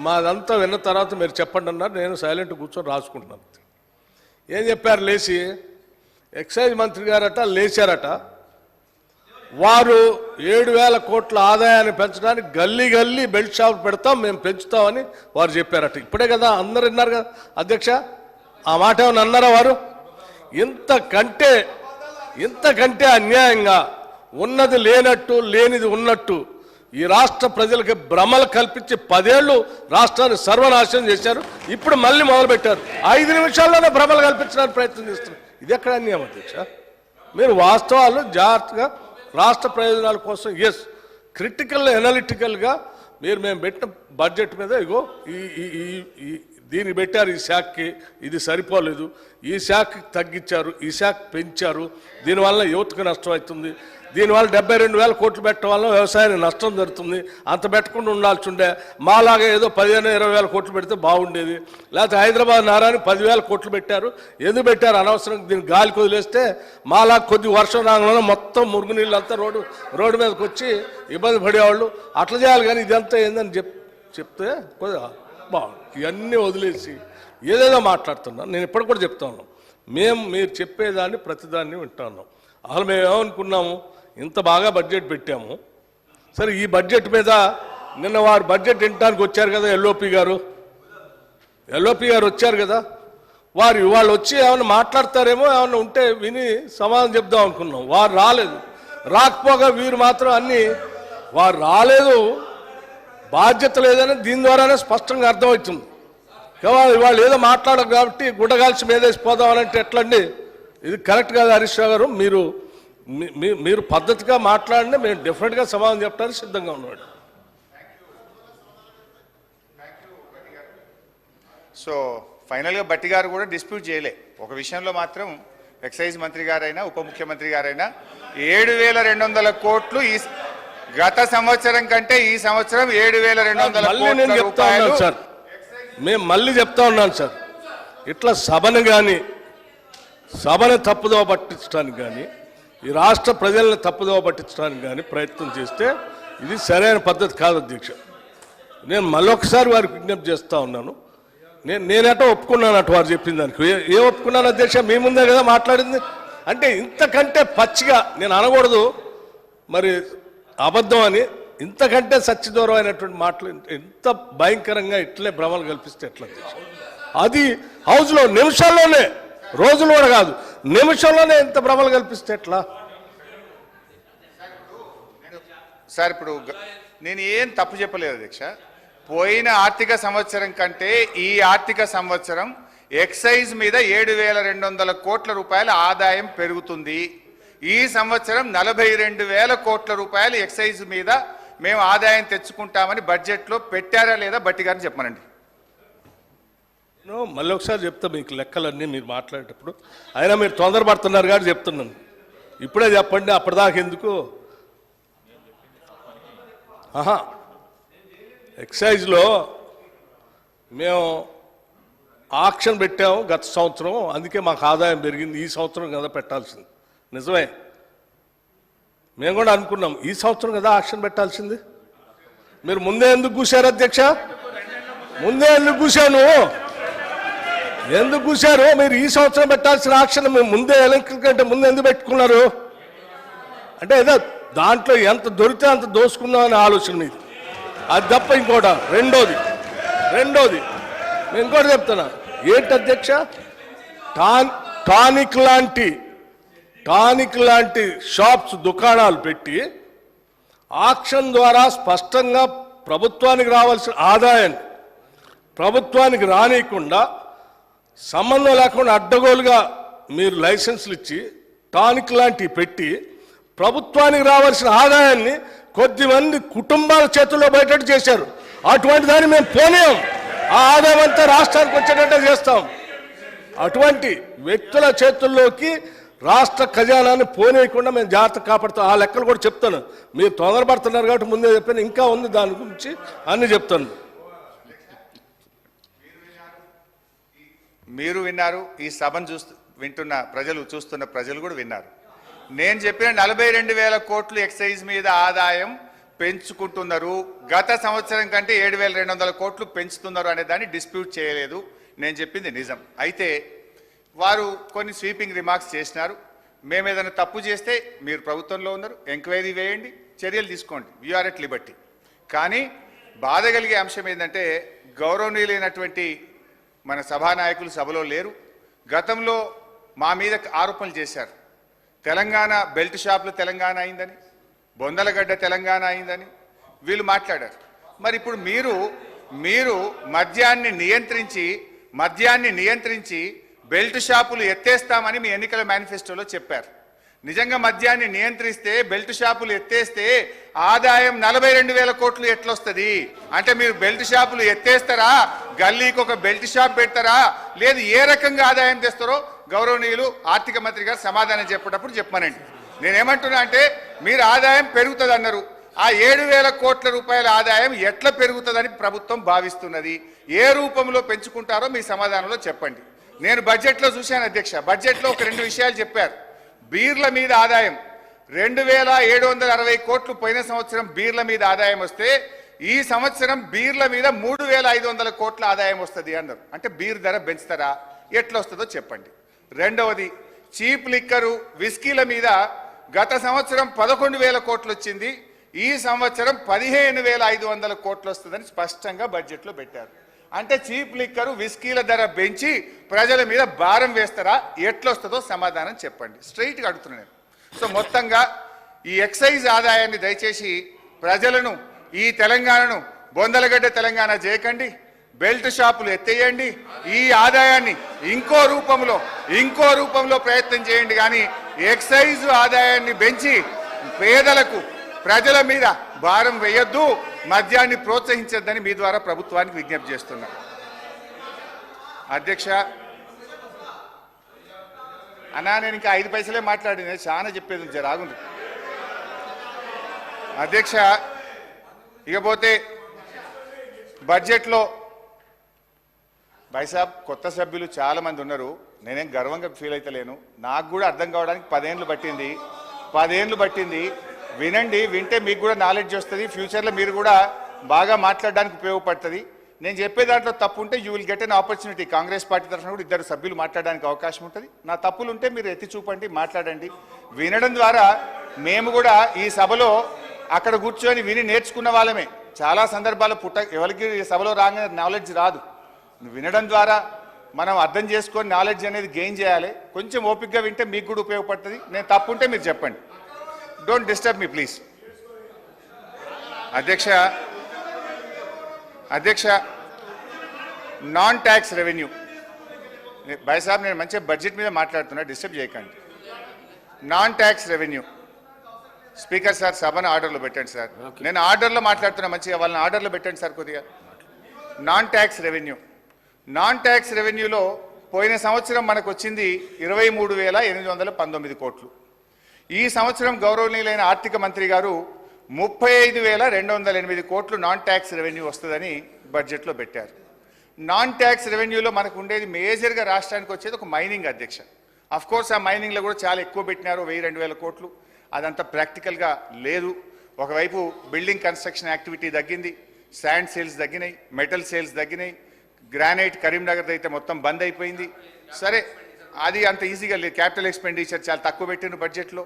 మాదంతా విన్న తర్వాత మీరు చెప్పండి అన్నారు. నేను సైలెంట్ కూర్చొని రాసుకుంటున్నాను. ఏం చెప్పారు? లేచి ఎక్సైజ్ మంత్రి గారట లేచారట, వారు 7,000 కోట్ల ఆదాయాన్ని పెంచడానికి గల్లీ బెల్ట్ షాప్ పెడతాం, మేము పెంచుతామని వారు చెప్పారట. ఇప్పుడే కదా అందరు విన్నారు కదా అధ్యక్ష, ఆ మాట ఏమన్నా అన్నారా వారు? ఇంతకంటే అన్యాయంగా ఉన్నది లేనట్టు లేనిది ఉన్నట్టు ఈ రాష్ట్ర ప్రజలకి భ్రమలు కల్పించి 10 ఏళ్ళు రాష్ట్రాన్ని సర్వనాశనం చేశారు. ఇప్పుడు మళ్ళీ మొదలుపెట్టారు. 5 నిమిషాల్లోనే భ్రమలు కల్పించడానికి ప్రయత్నం చేస్తున్నారు. ఇది ఎక్కడ అన్యాయం అధ్యక్ష? మీరు వాస్తవాలు జాగ్రత్తగా రాష్ట్ర ప్రయోజనాల కోసం క్రిటికల్ ఎనాలిటికల్గా మేము పెట్టిన బడ్జెట్ మీద ఇగో దీన్ని పెట్టారు, ఈ శాఖకి ఇది సరిపోలేదు, ఈ శాఖకి తగ్గించారు, ఈ శాఖ పెంచారు, దీనివల్ల యువతకు నష్టం అవుతుంది, దీనివల్ల 72,000 కోట్లు పెట్టడం వల్ల వ్యవసాయానికి నష్టం జరుగుతుంది, అంత పెట్టకుండా ఉండాల్సి ఉండే, మాలాగా ఏదో 15,000-20,000 కోట్లు పెడితే బాగుండేది, లేకపోతే హైదరాబాద్ నగరానికి 10,000 కోట్లు పెట్టారు, ఎందుకు పెట్టారు అనవసరం, దీన్ని గాలికి వదిలేస్తే మాలాగా కొద్ది వర్షం రాగానే మొత్తం మురుగునీళ్ళంతా రోడ్డు మీదకి వచ్చి ఇబ్బంది పడేవాళ్ళు, అట్లా చేయాలి. కానీ ఇదంతా ఏందని చెప్తే కొద్దిగా బాగుంది. ఇవన్నీ వదిలేసి ఏదేదో మాట్లాడుతున్నాం. నేను ఇప్పటికి కూడా చెప్తా ఉన్నాం, మీరు చెప్పేదాన్ని ప్రతిదాన్ని వింటా ఉన్నాం. అసలు మేము ఏమనుకున్నాము, ఇంత బాగా బడ్జెట్ పెట్టాము. సరే ఈ బడ్జెట్ మీద నిన్న వారు బడ్జెట్ వినడానికి వచ్చారు కదా, ఎల్ఓపి గారు వచ్చారు కదా, వాళ్ళు వచ్చి ఏమైనా మాట్లాడతారేమో, ఏమైనా ఉంటే విని సమాధానం చెప్దాం అనుకున్నాం. వారు రాలేదు. రాకపోగా వీరు మాత్రం అన్నీ వారు రాలేదు, బాధ్యత లేదని దీని ద్వారానే స్పష్టంగా అర్థమవుతుంది. వాళ్ళు ఏదో మాట్లాడరు కాబట్టి గుడ్డగాల్చి మీదేసిపోదామనంటే ఎట్లండి? ఇది కరెక్ట్ కాదు హరీష్ రావు గారు. మీరు పద్ధతిగా మాట్లాడినా మేము డెఫినెట్గా సమాధానం చెప్పడానికి సిద్ధంగా ఉన్నాడు. సో ఫైనల్గా బట్టి గారు కూడా డిస్ప్యూట్ చేయలే. ఒక విషయంలో మాత్రం ఎక్సైజ్ మంత్రి గారైనా ఉప ముఖ్యమంత్రి గారైనా 7,200 కోట్లు ఈ గత సంవత్సరం కంటే ఈ సంవత్సరం 7,200 కోట్ల రూపాయలు. సార్ మేము మళ్ళీ చెప్తా ఉన్నాను సార్, ఇట్లా సభను తప్పుదోవ పట్టించడానికి కానీ ఈ రాష్ట్ర ప్రజల్ని తప్పుదోవ పట్టించడానికి కానీ ప్రయత్నం చేస్తే ఇది సరైన పద్ధతి కాదు అధ్యక్ష. నేను మళ్ళొకసారి వారికి విజ్ఞప్తి చేస్తూ ఉన్నాను. నేనటో ఒప్పుకున్నాను అటు వారు చెప్పిన దానికి. ఏ ఒప్పుకున్నాను అధ్యక్ష? మీ ముందే కదా మాట్లాడింది. అంటే ఇంతకంటే పచ్చిగా నేను అనకూడదు మరి అబద్ధం అని, ఇంతకంటే సత్యదూరమైనటువంటి మాటలు ఎంత భయంకరంగా ఇట్లే భ్రమలు కల్పిస్తే ఎట్లా అధ్యక్ష? అది హౌస్లో నిమిషాల్లోనే, రోజులు కూడా కాదు, నిమిషంలోనే ఎంత భ్రమలు కల్పిస్తే ఎట్లా? సార్ ఇప్పుడు నేను ఏం తప్పు చెప్పలేదు అధ్యక్ష. పోయిన ఆర్థిక సంవత్సరం కంటే ఈ ఆర్థిక సంవత్సరం ఎక్సైజ్ మీద 7,200 కోట్ల రూపాయల ఆదాయం పెరుగుతుంది. ఈ సంవత్సరం 42,000 కోట్ల రూపాయలు ఎక్సైజ్ మీద మేము ఆదాయం తెచ్చుకుంటామని బడ్జెట్లో పెట్టారా లేదా బట్టి గారిని చెప్పమనండి. మళ్ళీ ఒకసారి చెప్తా మీకు లెక్కలన్నీ మీరు మాట్లాడేటప్పుడు. అయినా మీరు తొందరపడుతున్నారు కాబట్టి చెప్తున్నాను. ఇప్పుడే చెప్పండి, అప్పటిదాకా ఎందుకు? ఎక్సైజ్లో మేము ఆక్షన్ పెట్టాము గత సంవత్సరం, అందుకే మాకు ఆదాయం పెరిగింది. ఈ సంవత్సరం కదా పెట్టాల్సింది, నిజమే. మేము కూడా అనుకున్నాం ఈ సంవత్సరం కదా ఆక్షన్ పెట్టాల్సింది. మీరు ముందే ఎందుకు కూశారు అధ్యక్ష? ముందే ఎందుకు కూశాను? ఎందుకు కూశారు? మీరు ఈ సంవత్సరం పెట్టాల్సిన ఆక్షన్ మేము ముందే ఎలక్ట్రిక్ కంటే ముందు ఎందుకు పెట్టుకున్నారు? అంటే ఏదో దాంట్లో ఎంత దొరికితే అంత దోసుకుందామనే ఆలోచన మీది, అది తప్ప ఇంకోట. రెండోది నేను ఇంకోటి చెప్తున్నా. ఏంటి అధ్యక్ష? టానిక్ లాంటి షాప్స్, దుకాణాలు పెట్టి ఆక్షన్ ద్వారా స్పష్టంగా ప్రభుత్వానికి రావాల్సిన ఆదాయాన్ని ప్రభుత్వానికి రానియకుండా, సంబంధం లేకుండా అడ్డగోలుగా మీరు లైసెన్సులు ఇచ్చి టానిక్ లాంటివి పెట్టి ప్రభుత్వానికి రావాల్సిన ఆదాయాన్ని కొద్దిమంది కుటుంబాల చేతుల్లో బయటట్టు చేశారు. అటువంటి దాన్ని మేము పోనీయం. ఆ ఆదాయం అంతా రాష్ట్రానికి వచ్చేటట్టే చేస్తాం. అటువంటి వ్యక్తుల చేతుల్లోకి రాష్ట్ర ఖజానాన్ని పోనీయకుండా మేము జాగ్రత్త కాపాడుతాం. ఆ లెక్కలు కూడా చెప్తాను. మీరు తొందరపడుతున్నారు కాబట్టి ముందే చెప్పాను, ఇంకా ఉంది దాని గురించి అన్ని చెప్తాను. మీరు విన్నారు, ఈ సభను వింటున్న ప్రజలు, చూస్తున్న ప్రజలు కూడా విన్నారు. నేను చెప్పిన 42,000 కోట్లు ఎక్సైజ్ మీద ఆదాయం పెంచుకుంటున్నారు, గత సంవత్సరం కంటే 7,200 కోట్లు పెంచుతున్నారు అనే దాన్ని డిస్ప్యూట్ చేయలేదు. నేను చెప్పింది నిజం. అయితే వారు కొన్ని స్వీపింగ్ రిమార్క్స్ చేసినారు. మేము ఏదైనా తప్పు చేస్తే మీరు ప్రభుత్వంలో ఉన్నారు, ఎంక్వైరీ వేయండి, చర్యలు తీసుకోండి, వీఆర్ ఎట్ లిబర్టీ. కానీ బాధ కలిగే అంశం ఏంటంటే, గౌరవనీయులైనటువంటి మన సభానాయకులు సభలో లేరు. గతంలో మా మీద ఆరోపణలు చేశారు. తెలంగాణ బెల్ట్ షాపులు తెలంగాణ అయిందని, బొందలగడ్డ తెలంగాణ అయిందని వీళ్ళు మాట్లాడారు. మరి ఇప్పుడు మీరు మద్యాన్ని నియంత్రించి బెల్ట్ షాపులు ఎత్తేస్తామని మీ ఎన్నికల మేనిఫెస్టోలో చెప్పారు. నిజంగా మద్యాన్ని నియంత్రిస్తే, బెల్ట్ షాపులు ఎత్తేస్తే ఆదాయం 42,000 కోట్లు ఎట్లొస్తుంది? అంటే మీరు బెల్ట్ షాపులు ఎత్తేస్తారా, గల్లీకి ఒక బెల్ట్ షాప్ పెడతారా, లేదు ఏ రకంగా ఆదాయం తెస్తారో గౌరవనీయులు ఆర్థిక మంత్రి గారు సమాధానం చెప్పేటప్పుడు చెప్పమనండి. నేనేమంటున్నా అంటే, మీరు ఆదాయం పెరుగుతుంది అన్నారు. ఆ 7,000 కోట్ల రూపాయల ఆదాయం ఎట్లా పెరుగుతుందని ప్రభుత్వం భావిస్తున్నది? ఏ రూపంలో పెంచుకుంటారో మీ సమాధానంలో చెప్పండి. నేను బడ్జెట్లో చూశాను అధ్యక్ష. బడ్జెట్లో ఒక 2 విషయాలు చెప్పారు. బీర్ల మీద ఆదాయం 2,760 కోట్లు పోయిన సంవత్సరం బీర్ల మీద ఆదాయం వస్తే, ఈ సంవత్సరం బీర్ల మీద 3,500 కోట్ల ఆదాయం వస్తుంది అన్నారు. అంటే బీర్ ధర పెంచుతారా, ఎట్లా వస్తుందో చెప్పండి. రెండవది, చీప్ లిక్కరు, విస్కీల మీద గత సంవత్సరం 11,000 కోట్లు వచ్చింది, ఈ సంవత్సరం 15,500 కోట్లు వస్తుందని స్పష్టంగా బడ్జెట్లో పెట్టారు. అంటే చీప్ లిక్కరు విస్కీల ధర పెంచి ప్రజల మీద భారం వేస్తారా? ఎట్లొస్తుందో సమాధానం చెప్పండి. స్ట్రైట్గా అడుగుతున్నాను. సో మొత్తంగా ఈ ఎక్సైజ్ ఆదాయాన్ని దయచేసి ప్రజలను, ఈ తెలంగాణను బొందలగడ్డ తెలంగాణ చేయకండి, బెల్ట్ షాపులు ఎత్తేయండి, ఈ ఆదాయాన్ని ఇంకో రూపంలో ప్రయత్నం చేయండి. కానీ ఎక్సైజ్ ఆదాయాన్ని పెంచి పేదలకు, ప్రజల మీద భారం వేయొద్దు, మద్యాన్ని ప్రోత్సహించొద్దని మీ ద్వారా ప్రభుత్వానికి విజ్ఞప్తి చేస్తున్నా. అధ్యక్ష అన్నా, నేను ఇంకా 5 పైసలే మాట్లాడింది, చాలా చెప్పేది జరాగుంది. అధ్యక్ష, ఇకపోతే బడ్జెట్లో బైసాబ్ కొత్త సభ్యులు చాలా మంది ఉన్నారు. నేనేం గర్వంగా ఫీల్ అయితలేను. నాకు కూడా అర్థం కావడానికి 10 ఏళ్ళు పట్టింది. వినండి, వింటే మీకు కూడా నాలెడ్జ్ వస్తుంది. ఫ్యూచర్లో మీరు కూడా బాగా మాట్లాడడానికి ఉపయోగపడుతుంది. నేను చెప్పే దాంట్లో తప్పు ఉంటే you will get an opportunity. Congress party తరఫున కూడా 2 సభ్యులు మాట్లాడడానికి అవకాశం ఉంటుంది. నా తప్పులు ఉంటే మీరు ఎత్తి చూపండి, మాట్లాడండి. వినడం ద్వారా మేము కూడా ఈ సభలో అక్కడ కూర్చొని విని నేర్చుకున్న వాళ్ళమే. చాలా సందర్భాలు ఎవరికి ఈ సభలో రాగానే నాలెడ్జ్ రాదు. వినడం ద్వారా మనం అర్థం చేసుకొని నాలెడ్జ్ అనేది గెయిన్ చేయాలి. కొంచెం ఓపికగా వింటే మీకు కూడా ఉపయోగపడుతుంది. నేను తప్పుంటే మీరు చెప్పండి. Don't disturb me please. అధ్యక్ష నాన్ ట్యాక్స్ రెవెన్యూ భాయ్ సాబ్, నేను మంచిగా బడ్జెట్ మీద మాట్లాడుతున్నా, డిస్టర్బ్ చేయకండి. Non tax revenue speaker sir, సభను ఆర్డర్లో పెట్టండి సార్. నేను ఆర్డర్లో మాట్లాడుతున్నా, మంచిగా వాళ్ళని ఆర్డర్లో పెట్టండి సార్ కొద్దిగా. నాన్ ట్యాక్స్ రెవెన్యూలో పోయిన సంవత్సరం మనకు వచ్చింది 23,819 కోట్లు. ఈ సంవత్సరం గౌరవనీయులైన ఆర్థిక మంత్రి గారు 35,208 కోట్లు నాన్ ట్యాక్స్ రెవెన్యూ వస్తుందని బడ్జెట్లో పెట్టారు. నాన్ ట్యాక్స్ రెవెన్యూలో మనకు ఉండేది మేజర్గా రాష్ట్రానికి వచ్చేది ఒక మైనింగ్. అధ్యక్ష, అఫ్ కోర్స్ ఆ మైనింగ్లో కూడా చాలా ఎక్కువ పెట్టినారు, 1,000-2,000 కోట్లు. అదంతా ప్రాక్టికల్గా లేదు. ఒకవైపు బిల్డింగ్ కన్స్ట్రక్షన్ యాక్టివిటీ తగ్గింది, శాండ్ సేల్స్ తగ్గినాయి, మెటల్ సేల్స్ తగ్గినాయి, గ్రానైట్ కరీంనగర్ అయితే మొత్తం బంద్ అయిపోయింది. సరే, అది అంత ఈజీగా లేదు. క్యాపిటల్ ఎక్స్పెండిచర్ చాలా తక్కువ పెట్టిన బడ్జెట్లో.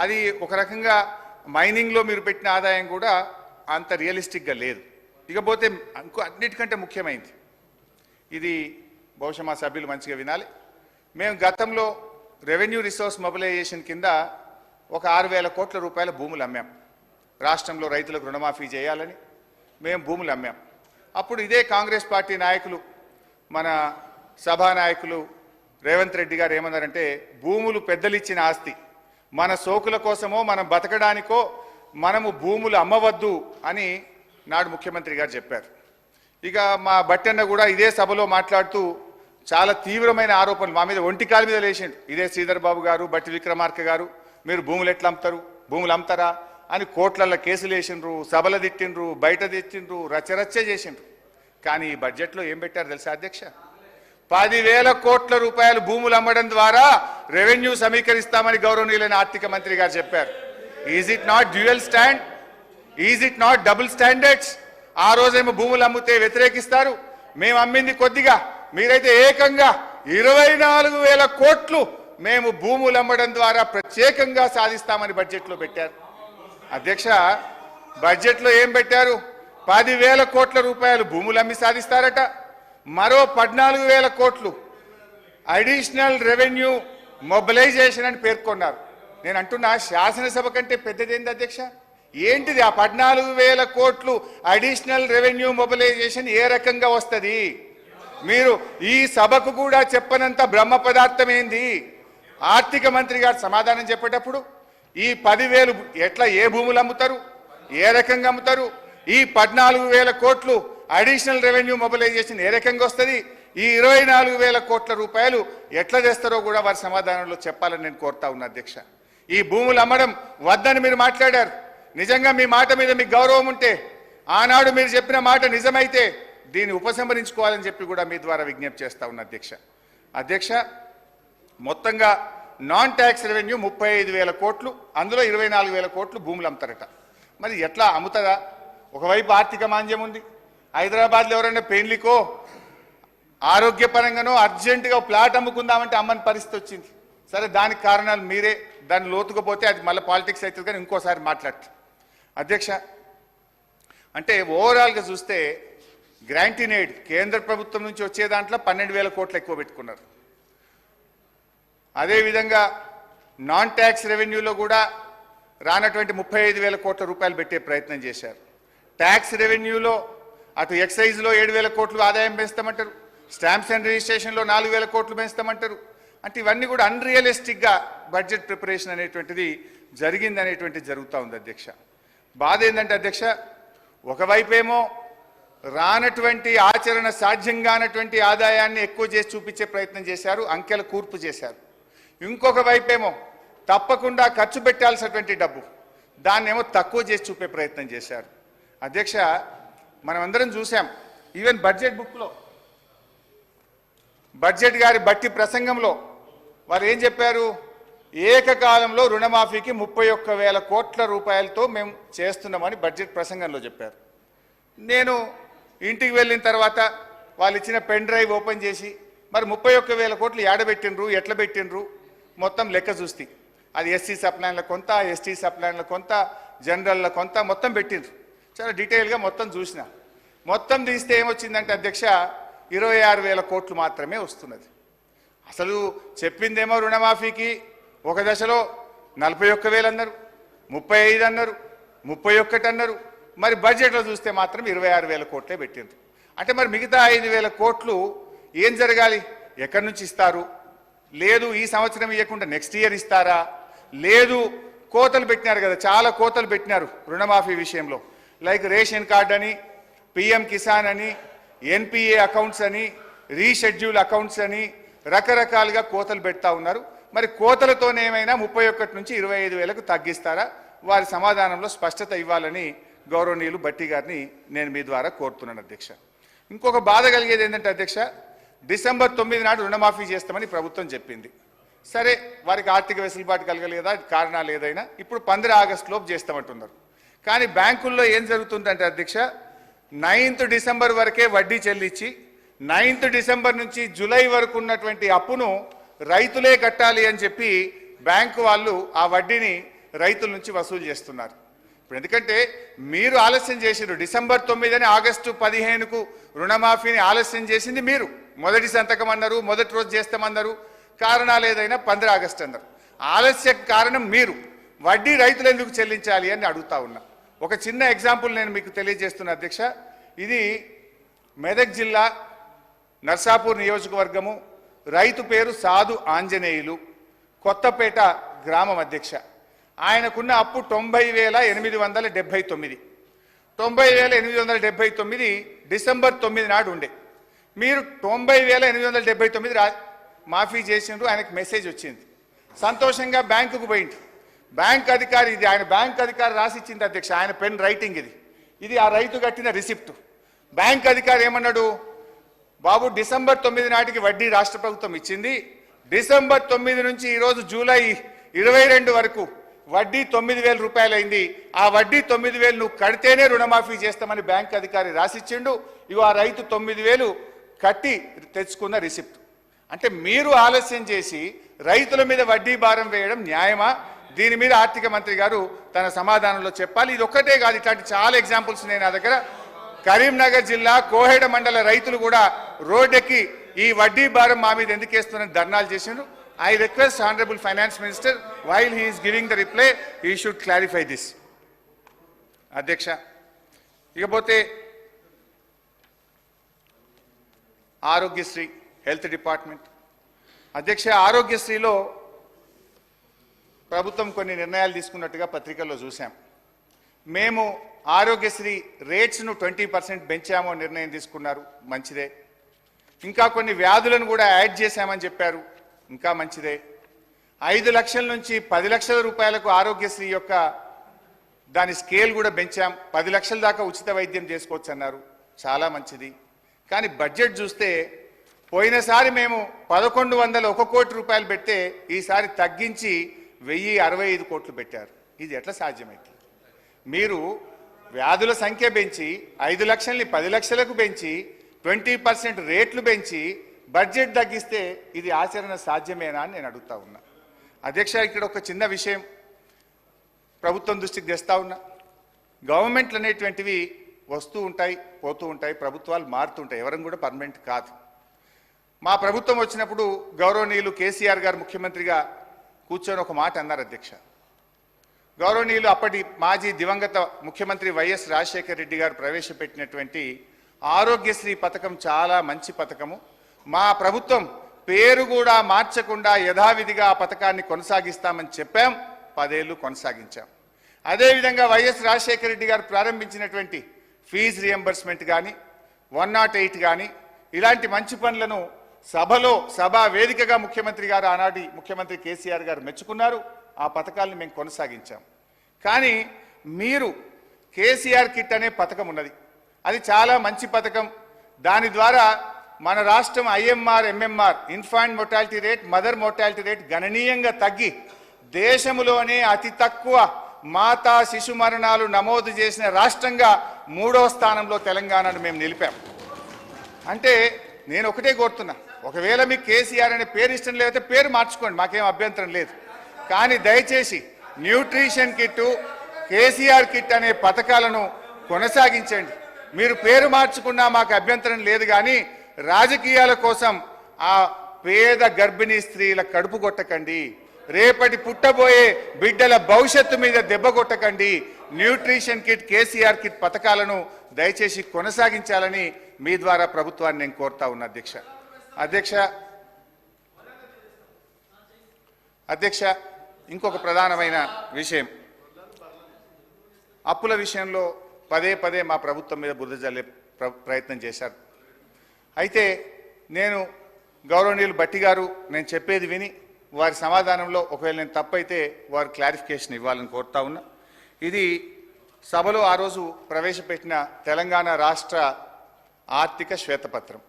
అది ఒక రకంగా మైనింగ్లో మీరు పెట్టిన ఆదాయం కూడా అంత రియలిస్టిక్గా లేదు. ఇకపోతే అన్నిటికంటే ముఖ్యమైనది, ఇది బహుశా మా సభ్యులు మంచిగా వినాలి. మేము గతంలో రెవెన్యూ రిసోర్స్ మొబిలైజేషన్ కింద ఒక 6,000 కోట్ల రూపాయల భూములు అమ్మాం. రాష్ట్రంలో రైతులకు రుణమాఫీ చేయాలని మేము భూములు అమ్మాం. అప్పుడు ఇదే కాంగ్రెస్ పార్టీ నాయకులు, మన సభానాయకులు రేవంత్ రెడ్డి గారు ఏమన్నారంటే, భూములు పెద్దలిచ్చిన ఆస్తి, మన సోకుల కోసమో మనం బతకడానికో మనము భూములు అమ్మవద్దు అని నాడు ముఖ్యమంత్రి గారు చెప్పారు. ఇక మా బట్టన్న కూడా ఇదే సభలో మాట్లాడుతూ చాలా తీవ్రమైన ఆరోపణలు మా మీద ఒంటికాల మీద లేచిండు. ఇదే శ్రీధర్ బాబు గారు, బట్టి విక్రమార్క గారు, మీరు భూములు ఎట్లా అమ్ముతారు, భూములు అమ్ముతారా అని కోట్లల్లో కేసులు వేసిండ్రు, సభలు తిట్టిండ్రు, బయట తెచ్చిండ్రు, రచ్చరచ్చ చేసిండ్రు. కానీ ఈ బడ్జెట్లో ఏం పెట్టారు తెలుసా అధ్యక్ష? 10,000 కోట్ల రూపాయలు భూములు అమ్మడం ద్వారా రెవెన్యూ సమీకరిస్తామని గౌరవనీయులైన ఆర్థిక మంత్రి గారు చెప్పారు. Is it not dual stand? Is it not double standards? ఆ రోజేమో భూములు అమ్మితే వ్యతిరేకిస్తారు, మేము అమ్మింది కొద్దిగా, మీరైతే ఏకంగా 24,000 కోట్లు మేము భూములు అమ్మడం ద్వారా ప్రత్యేకంగా సాధిస్తామని బడ్జెట్లో పెట్టారు. అధ్యక్ష, బడ్జెట్లో ఏం పెట్టారు? 10,000 కోట్ల రూపాయలు భూములు అమ్మి సాధిస్తారట, మరో 14,000 కోట్లు అడిషనల్ రెవెన్యూ మొబిలైజేషన్ అని పేర్కొన్నారు. నేను అంటున్నా, శాసనసభ కంటే పెద్దదేంది అధ్యక్ష? ఏంటిది ఆ 14,000 కోట్లు అడిషనల్ రెవెన్యూ మొబిలైజేషన్? ఏ రకంగా వస్తుంది? మీరు ఈ సభకు కూడా చెప్పనంత బ్రహ్మ పదార్థం ఏంది? ఆర్థిక మంత్రి గారు సమాధానం చెప్పేటప్పుడు ఈ 10,000 ఎట్లా, ఏ భూములు అమ్ముతారు, ఏ రకంగా అమ్ముతారు, ఈ 14,000 కోట్లు అడిషనల్ రెవెన్యూ మొబిలైజేషన్ ఏ రకంగా వస్తుంది, ఈ 24,000 కోట్ల రూపాయలు ఎట్లా చేస్తారో కూడా వారి సమాధానంలో చెప్పాలని నేను కోరుతా ఉన్నా. అధ్యక్ష, ఈ భూములు అమ్మడం వద్దని మీరు మాట్లాడారు. నిజంగా మీ మాట మీద మీకు గౌరవం ఉంటే, ఆనాడు మీరు చెప్పిన మాట నిజమైతే దీన్ని ఉపసంహరించుకోవాలని చెప్పి కూడా మీ ద్వారా విజ్ఞప్తి చేస్తా ఉన్నా. అధ్యక్ష, మొత్తంగా నాన్ ట్యాక్స్ రెవెన్యూ 35,000 కోట్లు, అందులో 24,000 కోట్లు భూములు అమ్ముతారట. మరి ఎట్లా అమ్ముతుందా? ఒకవైపు ఆర్థిక మాంద్యం ఉంది. హైదరాబాద్లో ఎవరైనా పెళ్లికో ఆరోగ్యపరంగానో అర్జెంటుగా ప్లాట్ అమ్ముకుందామంటే అమ్మని పరిస్థితి వచ్చింది. సరే దానికి కారణాలు మీరే, దాన్ని లోతుకుపోతే అది మళ్ళీ పాలిటిక్స్ అవుతుంది, కానీ ఇంకోసారి మాట్లాడతారు. అధ్యక్ష, అంటే ఓవరాల్గా చూస్తే గ్రాంటీన్ ఎయిడ్ కేంద్ర ప్రభుత్వం నుంచి వచ్చే దాంట్లో 12,000 కోట్లు ఎక్కువ పెట్టుకున్నారు. అదేవిధంగా నాన్ ట్యాక్స్ రెవెన్యూలో కూడా రానటువంటి 35,000 కోట్ల రూపాయలు పెట్టే ప్రయత్నం చేశారు. ట్యాక్స్ రెవెన్యూలో అటు ఎక్సైజ్లో 7,000 కోట్లు ఆదాయం పెంచుతామంటారు, స్టాంప్స్ అండ్ రిజిస్ట్రేషన్లో 4,000 కోట్లు పెంచుతామంటారు. అంటే ఇవన్నీ కూడా అన్రియలిస్టిక్గా బడ్జెట్ ప్రిపరేషన్ అనేటువంటిది జరిగిందనేటువంటిది జరుగుతూ ఉంది. అధ్యక్ష, బాధ ఏంటంటే అధ్యక్ష, ఒకవైపేమో రానటువంటి ఆచరణ సాధ్యం కానటువంటి ఆదాయాన్ని ఎక్కువ చేసి చూపించే ప్రయత్నం చేశారు, అంకెల కూర్పు చేశారు. ఇంకొక వైపేమో తప్పకుండా ఖర్చు పెట్టాల్సినటువంటి డబ్బు దాన్నేమో తక్కువ చేసి చూపే ప్రయత్నం చేశారు. అధ్యక్ష, మనం అందరం చూసాం, ఈవెన్ బడ్జెట్ బుక్లో బడ్జెట్ గారి బట్టి ప్రసంగంలో వారు ఏం చెప్పారు, ఏకకాలంలో రుణమాఫీకి 31,000 కోట్ల రూపాయలతో మేము చేస్తున్నామని బడ్జెట్ ప్రసంగంలో చెప్పారు. నేను ఇంటికి వెళ్ళిన తర్వాత వాళ్ళు ఇచ్చిన పెన్ డ్రైవ్ ఓపెన్ చేసి మరి 31,000 కోట్లు ఏడబెట్టినరు, ఎట్లా పెట్టినరు మొత్తం లెక్క చూస్తే అది ఎస్సీ సప్లైన్ల కొంత, ఎస్టీ సప్లైన్ల కొంత, జనరల్ల కొంత మొత్తం పెట్టినరు. చాలా డీటెయిల్గా మొత్తం చూసిన, మొత్తం తీస్తే ఏమొచ్చిందంటే అధ్యక్ష 26,000 కోట్లు మాత్రమే వస్తున్నది. అసలు చెప్పిందేమో రుణమాఫీకి ఒక దశలో 41,000 అన్నారు, 35 అన్నారు, 31 అన్నారు. మరి బడ్జెట్లో చూస్తే మాత్రం 26,000 కోట్లే పెట్టిండ్రు. అంటే మరి మిగతా 5,000 కోట్లు ఏం జరగాలి, ఎక్కడి నుంచి ఇస్తారు? లేదు ఈ సంవత్సరం ఇవ్వకుండా నెక్స్ట్ ఇయర్ ఇస్తారా? లేదు కోతలు పెట్టినారు కదా, చాలా కోతలు పెట్టినారు రుణమాఫీ విషయంలో. లైక్ రేషన్ కార్డ్ అని, పిఎం కిసాన్ అని, ఎన్పిఏ అకౌంట్స్ అని, రీషెడ్యూల్ అకౌంట్స్ అని రకరకాలుగా కోతలు పెడతా ఉన్నారు. మరి కోతలతోనే ఏమైనా 31 నుంచి 25,000కు తగ్గిస్తారా? వారి సమాధానంలో స్పష్టత ఇవ్వాలని గౌరవనీయులు భట్టి గారిని నేను మీ ద్వారా కోరుతున్నాను. అధ్యక్ష, ఇంకొక బాధ కలిగేది ఏంటంటే అధ్యక్ష, డిసెంబర్ 9 నాడు రుణమాఫీ చేస్తామని ప్రభుత్వం చెప్పింది. సరే వారికి ఆర్థిక వెసులుబాటు కలగలేదా, కారణాలు ఏదైనా, ఇప్పుడు 15 ఆగస్టు లోపు చేస్తామంటున్నారు. కానీ బ్యాంకుల్లో ఏం జరుగుతుందంటే అధ్యక్ష, 9th డిసెంబర్ వరకే వడ్డీ చెల్లించి 9th డిసెంబర్ నుంచి జూలై వరకు ఉన్నటువంటి అప్పును రైతులే కట్టాలి అని చెప్పి బ్యాంకు వాళ్ళు ఆ వడ్డీని రైతుల నుంచి వసూలు చేస్తున్నారు. ఇప్పుడు ఎందుకంటే మీరు ఆలస్యం చేసిరు, డిసెంబర్ 9 అని ఆగస్టు 15కు రుణమాఫీని ఆలస్యం చేసింది మీరు. మొదటి సంతకం అన్నారు, మొదటి రోజు చేస్తామన్నారు, కారణాలు ఏదైనా 15 ఆగస్టు అన్నారు. ఆలస్య కారణం మీరు, వడ్డీ రైతులు ఎందుకు చెల్లించాలి అని అడుగుతా ఉన్నా. ఒక చిన్న ఎగ్జాంపుల్ నేను మీకు తెలియజేస్తున్నా అధ్యక్ష. ఇది మెదక్ జిల్లా నర్సాపూర్ నియోజకవర్గము, రైతు పేరు సాధు ఆంజనేయులు, కొత్తపేట గ్రామం. అధ్యక్ష, ఆయనకున్న అప్పు 90,879. 90,879 డిసెంబర్ 9 నాడు ఉండే. మీరు 90,879 మాఫీ చేసిండ్రు, ఆయనకు మెసేజ్ వచ్చింది. సంతోషంగా బ్యాంకుకు పోయింది. బ్యాంక్ అధికారి, ఇది ఆయన బ్యాంక్ అధికారి రాసిచ్చింది అధ్యక్ష, ఆయన పెన్ రైటింగ్ ఇది ఆ రైతు కట్టిన రిసిప్ట్. బ్యాంక్ అధికారి ఏమన్నాడు, బాబు డిసెంబర్ 9 నాటికి వడ్డీ రాష్ట్ర ప్రభుత్వం ఇచ్చింది, డిసెంబర్ 9 నుంచి ఈరోజు జూలై 22 వరకు వడ్డీ 9,000 రూపాయలు అయింది. ఆ వడ్డీ 9,000 నువ్వు కడితేనే రుణమాఫీ చేస్తామని బ్యాంక్ అధికారి రాసిచ్చిండు. ఇగో ఆ రైతు 9,000 కట్టి తెచ్చుకున్న రిసిప్ట్. అంటే మీరు ఆలస్యం చేసి రైతుల మీద వడ్డీ భారం వేయడం న్యాయమా? దీని మీద ఆర్థిక మంత్రి గారు తన సమాధానంలో చెప్పాలి. ఇది ఒక్కటే కాదు, ఇట్లాంటి చాలా ఎగ్జాంపుల్స్ నేను నా దగ్గర. కరీంనగర్ జిల్లా కోహెడ మండల రైతులు కూడా రోడ్డెక్కి ఈ వడ్డీ భారం మా మీద ఎందుకు వేస్తున్నారని ధర్నాలు చేసిండ్రు. I request Honorable Finance Minister, while he is giving the reply, he should clarify this. అధ్యక్ష, ఇకపోతే ఆరోగ్యశ్రీ హెల్త్ డిపార్ట్మెంట్. అధ్యక్ష, ఆరోగ్యశ్రీలో ప్రభుత్వం కొన్ని నిర్ణయాలు తీసుకున్నట్టుగా పత్రికల్లో చూసాం. మేము ఆరోగ్యశ్రీ రేట్స్ను 20% పెంచామో నిర్ణయం తీసుకున్నారు, మంచిదే. ఇంకా కొన్ని వ్యాధులను కూడా యాడ్ చేశామని చెప్పారు, ఇంకా మంచిదే. 5 లక్షల నుంచి 10 లక్షల రూపాయలకు ఆరోగ్యశ్రీ యొక్క దాని స్కేల్ కూడా పెంచాం, 10 లక్షల దాకా ఉచిత వైద్యం చేసుకోవచ్చు అన్నారు, చాలా మంచిది. కానీ బడ్జెట్ చూస్తే పోయినసారి మేము 1,101 కోటి రూపాయలు పెడితే ఈసారి తగ్గించి 1,065 కోట్లు పెట్టారు. ఇది ఎట్లా సాధ్యమైంది? మీరు వ్యాధుల సంఖ్య పెంచి 5 లక్షల్ని 10 లక్షలకు పెంచి 20% రేట్లు పెంచి బడ్జెట్ తగ్గిస్తే ఇది ఆచరణ సాధ్యమేనా అని నేను అడుగుతా ఉన్నా. అధ్యక్ష, ఇక్కడ ఒక చిన్న విషయం ప్రభుత్వం దృష్టికి తెస్తా ఉన్నా. గవర్నమెంట్లు అనేటువంటివి వస్తూ ఉంటాయి, పోతూ ఉంటాయి, ప్రభుత్వాలు మారుతుంటాయి, ఎవరం కూడా పర్మనెంట్ కాదు. మా ప్రభుత్వం వచ్చినప్పుడు గౌరవనీయులు కేసీఆర్ గారు ముఖ్యమంత్రిగా కూర్చొని ఒక మాట అన్నారు అధ్యక్ష. గౌరవనీయులు అప్పటి మాజీ దివంగత ముఖ్యమంత్రి వైఎస్ రాజశేఖర రెడ్డి గారు ప్రవేశపెట్టినటువంటి ఆరోగ్యశ్రీ పథకం చాలా మంచి పథకము. మా ప్రభుత్వం పేరు కూడా మార్చకుండా యథావిధిగా ఆ పథకాన్ని కొనసాగిస్తామని చెప్పాం. 10 ఏళ్ళు కొనసాగించాం. అదేవిధంగా వైఎస్ రాజశేఖర రెడ్డి గారు ప్రారంభించినటువంటి ఫీజు రియంబర్స్మెంట్ కానీ 108 కానీ ఇలాంటి మంచి పనులను సభా వేదికగా ముఖ్యమంత్రి గారు ఆనాటి ముఖ్యమంత్రి కేసీఆర్ గారు మెచ్చుకున్నారు. ఆ పథకాలను మేము కొనసాగించాం. కానీ మీరు కేసీఆర్ కిట్ అనే పథకం ఉన్నది, అది చాలా మంచి పథకం. దాని ద్వారా మన రాష్ట్రం IMR, MMR infant mortality rate, mother mortality rate గణనీయంగా తగ్గి దేశంలోనే అతి తక్కువ మాతా శిశు మరణాలు నమోదు చేసిన రాష్ట్రంగా 3వ స్థానంలో తెలంగాణను మేము నిలిపాం. అంటే నేను ఒకటే కోరుతున్నా, ఒకవేళ మీకు కేసీఆర్ అనే పేరు ఇష్టం లేకపోతే పేరు మార్చుకోండి, మాకేం అభ్యంతరం లేదు. కానీ దయచేసి న్యూట్రిషన్ కిట్, కేసీఆర్ కిట్ అనే పథకాలను కొనసాగించండి. మీరు పేరు మార్చుకున్నా మాకు అభ్యంతరం లేదు, కానీ రాజకీయాల కోసం ఆ పేద గర్భిణీ స్త్రీల కడుపు కొట్టకండి, రేపటి పుట్టబోయే బిడ్డల భవిష్యత్తు మీద దెబ్బ కొట్టకండి. న్యూట్రిషన్ కిట్, కేసీఆర్ కిట్ పథకాలను దయచేసి కొనసాగించాలని మీ ద్వారా ప్రభుత్వాన్ని నేను కోరుతా ఉన్నా అధ్యక్ష. ఇంకొక ప్రధానమైన విషయం, అప్పుల విషయంలో పదే మా ప్రభుత్వం మీద బురద జల్లే ప్రయత్నం చేశారు. అయితే నేను గౌరవనీయులు భట్టి గారు నేను చెప్పేది విని వారి సమాధానంలో ఒకవేళ నేను తప్పైతే వారు క్లారిఫికేషన్ ఇవ్వాలని కోరుతా ఉన్నా. ఇది సభలో ఆ రోజు ప్రవేశపెట్టిన తెలంగాణ రాష్ట్ర ఆర్థిక శ్వేతపత్రం.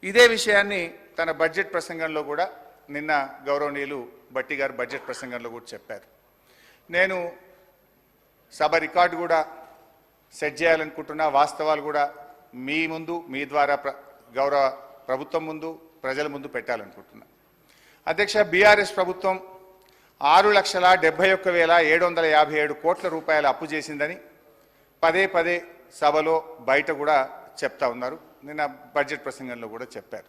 ఇదే విషయాన్ని తన బడ్జెట్ ప్రసంగంలో కూడా నిన్న గౌరవనీయులు భట్టి గారు బడ్జెట్ ప్రసంగంలో కూడా చెప్పారు. నేను సభ రికార్డు కూడా సెట్ చేయాలనుకుంటున్నా, వాస్తవాలు కూడా మీ ముందు, మీ ద్వారా గౌరవ ప్రభుత్వం ముందు, ప్రజల ముందు పెట్టాలనుకుంటున్నా. అధ్యక్ష, బీఆర్ఎస్ ప్రభుత్వం 6,71,757 కోట్ల రూపాయల అప్పు చేసిందని పదే సభలో బయట కూడా చెప్తా ఉన్నారు. నిన్న బడ్జెట్ ప్రసంగంలో కూడా చెప్పారు.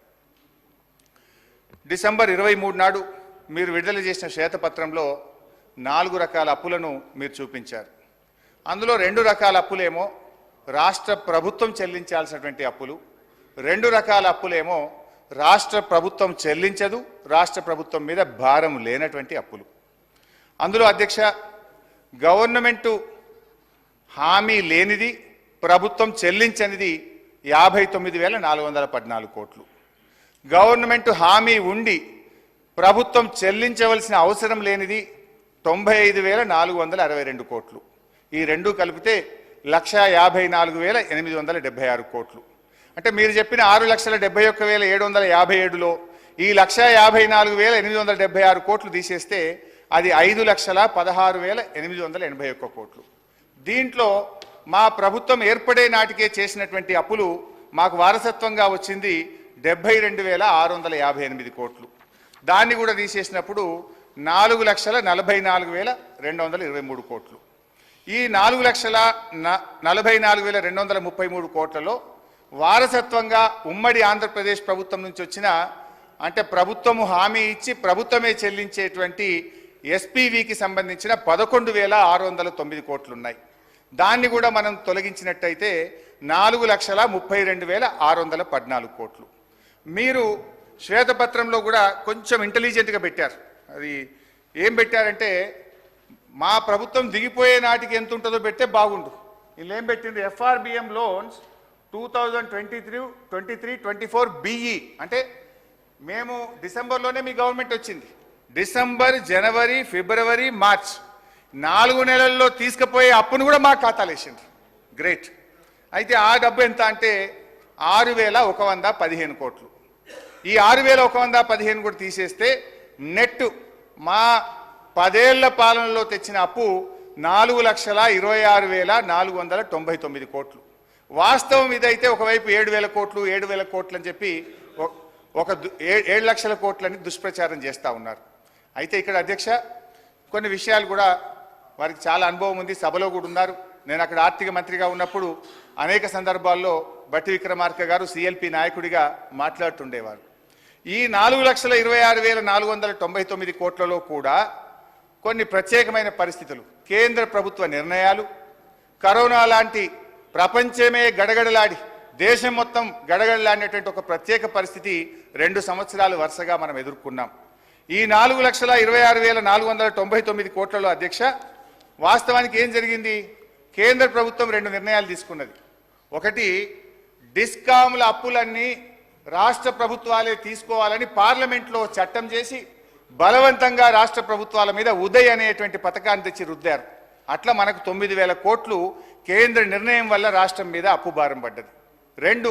డిసెంబర్ 23 నాడు మీరు విడుదల చేసిన శ్వేతపత్రంలో 4 రకాల అప్పులను మీరు చూపించారు. అందులో 2 రకాల అప్పులేమో రాష్ట్ర ప్రభుత్వం చెల్లించాల్సినటువంటి అప్పులు, 2 రకాల అప్పులేమో రాష్ట్ర ప్రభుత్వం చెల్లించదు, రాష్ట్ర ప్రభుత్వం మీద భారం లేనటువంటి అప్పులు. అందులో అధ్యక్ష, గవర్నమెంటు హామీ లేనిది, ప్రభుత్వం చెల్లించనిది 59,414 కోట్లు. గవర్నమెంట్ హామీ ఉండి ప్రభుత్వం చెల్లించవలసిన అవసరం లేనిది 95,462 కోట్లు. ఈ రెండు కలిపితే 1,54,876 కోట్లు. అంటే మీరు చెప్పిన 6,71,757లో ఈ 1,54,876 కోట్లు తీసేస్తే అది 5,16,881 కోట్లు. దీంట్లో మా ప్రభుత్వం ఏర్పడే నాటికే చేసినటువంటి అప్పులు మాకు వారసత్వంగా వచ్చింది 72,658 కోట్లు. దాన్ని కూడా తీసేసినప్పుడు 4,44,223 కోట్లు. ఈ 4,44,233 కోట్లలో వారసత్వంగా ఉమ్మడి ఆంధ్రప్రదేశ్ ప్రభుత్వం నుంచి వచ్చిన, అంటే ప్రభుత్వము హామీ ఇచ్చి ప్రభుత్వమే చెల్లించేటువంటి ఎస్పీవీకి సంబంధించిన 11,609 కోట్లు ఉన్నాయి. దాన్ని కూడా మనం తొలగించినట్టయితే 4,32,614 కోట్లు. మీరు శ్వేతపత్రంలో కూడా కొంచెం ఇంటెలిజెంట్గా పెట్టారు. అది ఏం పెట్టారంటే, మా ప్రభుత్వం దిగిపోయే నాటికి ఎంత ఉంటుందో పెడితే బాగుండు. వీళ్ళు ఏం పెట్టిండ్రు, FRBM లోన్స్ 2023-24 BE, అంటే మేము డిసెంబర్లోనే మీ గవర్నమెంట్ వచ్చింది, డిసెంబర్, జనవరి, ఫిబ్రవరి, మార్చ్ 4 నెలల్లో తీసుకుపోయే అప్పును కూడా మా ఖాతాలు వేసిండ్రు. గ్రేట్. అయితే ఆ డబ్బు ఎంత అంటే 6,115 కోట్లు. ఈ 6,115 కూడా తీసేస్తే నెట్ మా 10 ఏళ్ల పాలనలో తెచ్చిన అప్పు 4,26,499 కోట్లు. వాస్తవం ఇదైతే ఒకవైపు 7,000 కోట్లు 7,000 కోట్లు అని చెప్పి ఒక 7 లక్షల కోట్లని దుష్ప్రచారం చేస్తూ ఉన్నారు. అయితే ఇక్కడ అధ్యక్ష కొన్ని విషయాలు కూడా వారికి చాలా అనుభవం ఉంది, సభలో కూడా ఉన్నారు. నేను అక్కడ ఆర్థిక మంత్రిగా ఉన్నప్పుడు అనేక సందర్భాల్లో బట్టి విక్రమార్క గారు సిఎల్పి నాయకుడిగా మాట్లాడుతుండేవారు. ఈ 4,26,499 కోట్లలో కూడా కొన్ని ప్రత్యేకమైన పరిస్థితులు, కేంద్ర ప్రభుత్వ నిర్ణయాలు, కరోనా లాంటి ప్రపంచమే గడగడలాడి దేశం మొత్తం గడగడలాడినటువంటి ఒక ప్రత్యేక పరిస్థితి 2 సంవత్సరాలు వరుసగా మనం ఎదుర్కొన్నాం. ఈ 4,26,499 కోట్లలో అధ్యక్ష వాస్తవానికి ఏం జరిగింది? కేంద్ర ప్రభుత్వం 2 నిర్ణయాలు తీసుకున్నది. ఒకటి, డిస్కామ్ల అప్పులన్నీ రాష్ట్ర ప్రభుత్వాలే తీసుకోవాలని పార్లమెంట్లో చట్టం చేసి బలవంతంగా రాష్ట్ర ప్రభుత్వాల మీద ఉదయ్ అనేటువంటి పథకాన్ని తెచ్చి రుద్దారు. అట్లా మనకు 9,000 కోట్లు కేంద్ర నిర్ణయం వల్ల రాష్ట్రం మీద అప్పు భారం పడ్డది. 2,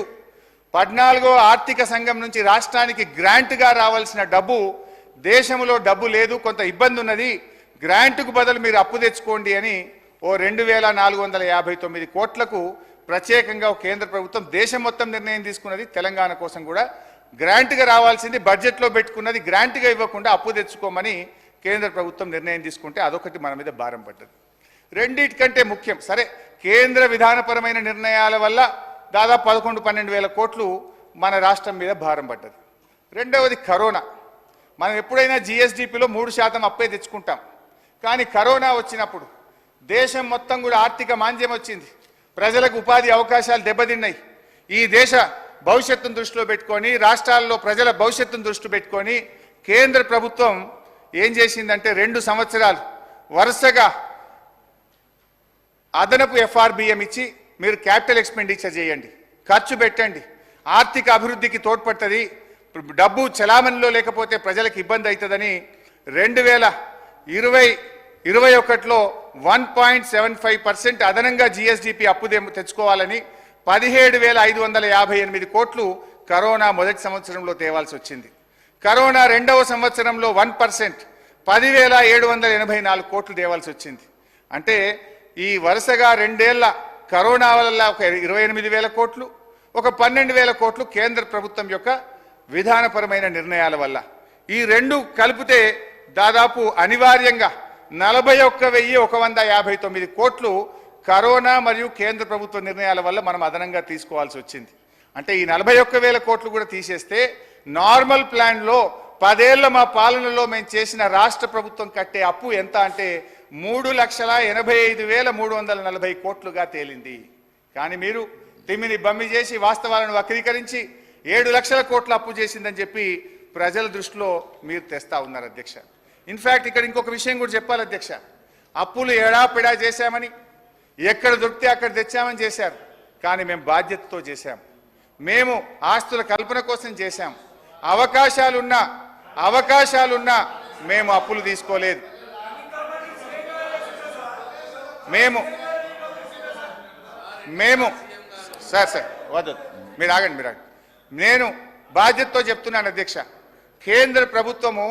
14వ ఆర్థిక సంఘం నుంచి రాష్ట్రానికి గ్రాంట్గా రావాల్సిన డబ్బు, దేశంలో డబ్బు లేదు, కొంత ఇబ్బంది ఉన్నది, గ్రాంట్కు బదులు మీరు అప్పు తెచ్చుకోండి అని ఓ 2,459 కోట్లకు ప్రత్యేకంగా కేంద్ర ప్రభుత్వం దేశం మొత్తం నిర్ణయం తీసుకున్నది. తెలంగాణ కోసం కూడా గ్రాంట్గా రావాల్సింది బడ్జెట్లో పెట్టుకున్నది, గ్రాంట్గా ఇవ్వకుండా అప్పు తెచ్చుకోమని కేంద్ర ప్రభుత్వం నిర్ణయం తీసుకుంటే అదొకటి మన మీద భారం పడ్డది. రెండిటికంటే ముఖ్యం, సరే కేంద్ర విధానపరమైన నిర్ణయాల వల్ల దాదాపు 11-12 కోట్లు మన రాష్ట్రం మీద భారం పడ్డది. రెండవది కరోనా. మనం ఎప్పుడైనా జిఎస్డిపిలో 3% అప్పే తెచ్చుకుంటాం, కానీ కరోనా వచ్చినప్పుడు దేశం మొత్తం కూడా ఆర్థిక మాంద్యం వచ్చింది, ప్రజలకు ఉపాధి అవకాశాలు దెబ్బతిన్నాయి. ఈ దేశ భవిష్యత్తును దృష్టిలో పెట్టుకొని, రాష్ట్రాల్లో ప్రజల భవిష్యత్తును దృష్టి పెట్టుకొని కేంద్ర ప్రభుత్వం ఏం చేసిందంటే 2 సంవత్సరాలు వరుసగా అదనపు ఎఫ్ఆర్బిఎం ఇచ్చి మీరు క్యాపిటల్ ఎక్స్పెండిచర్ చేయండి, ఖర్చు పెట్టండి, ఆర్థిక అభివృద్ధికి తోడ్పడుతుంది, డబ్బు చలామణిలో లేకపోతే ప్రజలకు ఇబ్బంది అవుతుందని 2020-21లో 1.75% అదనంగా జిఎస్డిపి అప్పు తెచ్చుకోవాలని 17,558 కోట్లు కరోనా మొదటి సంవత్సరంలో తేవాల్సి వచ్చింది. కరోనా రెండవ సంవత్సరంలో 1% 10,784 కోట్లు తేవాల్సి వచ్చింది. అంటే ఈ వరుసగా 2 ఏళ్ల కరోనా వల్ల ఒక 28,000 కోట్లు, ఒక 12,000 కోట్లు కేంద్ర ప్రభుత్వం యొక్క విధానపరమైన నిర్ణయాల వల్ల, ఈ 2 కలిపితే దాదాపు అనివార్యంగా 41,159 కోట్లు కరోనా మరియు కేంద్ర ప్రభుత్వ నిర్ణయాల వల్ల మనం అదనంగా తీసుకోవాల్సి వచ్చింది. అంటే ఈ 41,000 కోట్లు కూడా తీసేస్తే నార్మల్ ప్లాన్లో 10 ఏళ్ల మా పాలనలో మేము చేసిన రాష్ట్ర ప్రభుత్వం కట్టే అప్పు ఎంత అంటే 3,85,340 కోట్లుగా తేలింది. కానీ మీరు తిమ్మిని బమ్మి చేసి వాస్తవాలను వక్రీకరించి 7 లక్షల కోట్ల అప్పు చేసిందని చెప్పి ప్రజల దృష్టిలో మీరు తెస్తా ఉన్నారు అధ్యక్ష. ఇన్ఫ్యాక్ట్ ఇక్కడ ఇంకొక విషయం కూడా చెప్పాలి అధ్యక్ష, అప్పులు ఎడాపెడా చేశామని, ఎక్కడ దొరికితే అక్కడ తెచ్చామని చేశారు, కానీ మేము బాధ్యతతో చేశాం. మేము ఆస్తుల కల్పన కోసం చేశాం. అవకాశాలున్నా మేము అప్పులు తీసుకోలేదు. మేము సార్ వద్దు, మీరు ఆగండి. నేను బాధ్యతతో చెప్తున్నాను అధ్యక్ష, కేంద్ర ప్రభుత్వము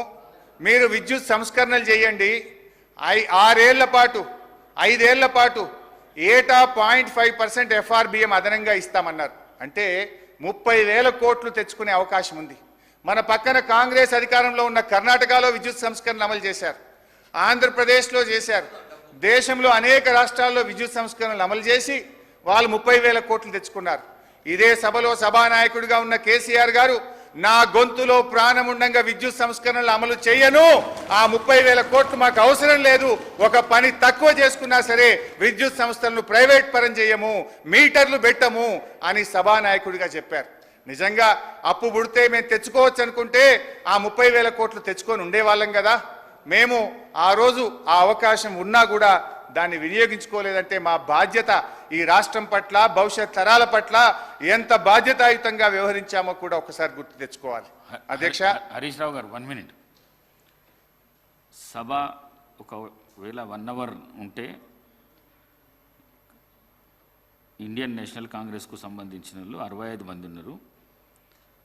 మీరు విద్యుత్ సంస్కరణలు చేయండి, 5 ఏళ్ల పాటు ఏటా 0.5% ఎఫ్ఆర్బిఎం అదనంగా ఇస్తామన్నారు. అంటే 30,000 కోట్లు తెచ్చుకునే అవకాశం ఉంది. మన పక్కన కాంగ్రెస్ అధికారంలో ఉన్న కర్ణాటకలో విద్యుత్ సంస్కరణలు అమలు చేశారు, ఆంధ్రప్రదేశ్లో చేశారు, దేశంలో అనేక రాష్ట్రాల్లో విద్యుత్ సంస్కరణలు అమలు చేసి వాళ్ళు 30,000 కోట్లు తెచ్చుకున్నారు. ఇదే సభలో సభానాయకుడిగా ఉన్న కేసీఆర్ గారు, నా గొంతులో ప్రాణముండంగా విద్యుత్ సంస్కరణలు అమలు చేయను, ఆ 30,000 కోట్లు మాకు అవసరం లేదు, ఒక పని తక్కువ చేసుకున్నా సరే విద్యుత్ సంస్థలను ప్రైవేట్ పరం చేయము, మీటర్లు పెట్టము అని సభానాయకుడిగా చెప్పారు. నిజంగా అప్పు పుడితే మేము తెచ్చుకోవచ్చు అనుకుంటే ఆ 30,000 కోట్లు తెచ్చుకొని ఉండేవాళ్ళం కదా. మేము ఆ రోజు ఆ అవకాశం ఉన్నా కూడా దాన్ని వినియోగించుకోలేదంటే మా బాధ్యత ఈ రాష్ట్రం పట్ల, భవిష్యత్ తరాల పట్ల ఎంత బాధ్యతాయుతంగా వ్యవహరించామో కూడా ఒకసారి గుర్తు తెచ్చుకోవాలి. అధ్యక్ష, హరీష్ రావు గారు 1 మినిట్. సభ ఒకవేళ 1 అవర్ ఉంటే ఇండియన్ నేషనల్ కాంగ్రెస్కు సంబంధించిన వాళ్ళు 65 మంది ఉన్నారు,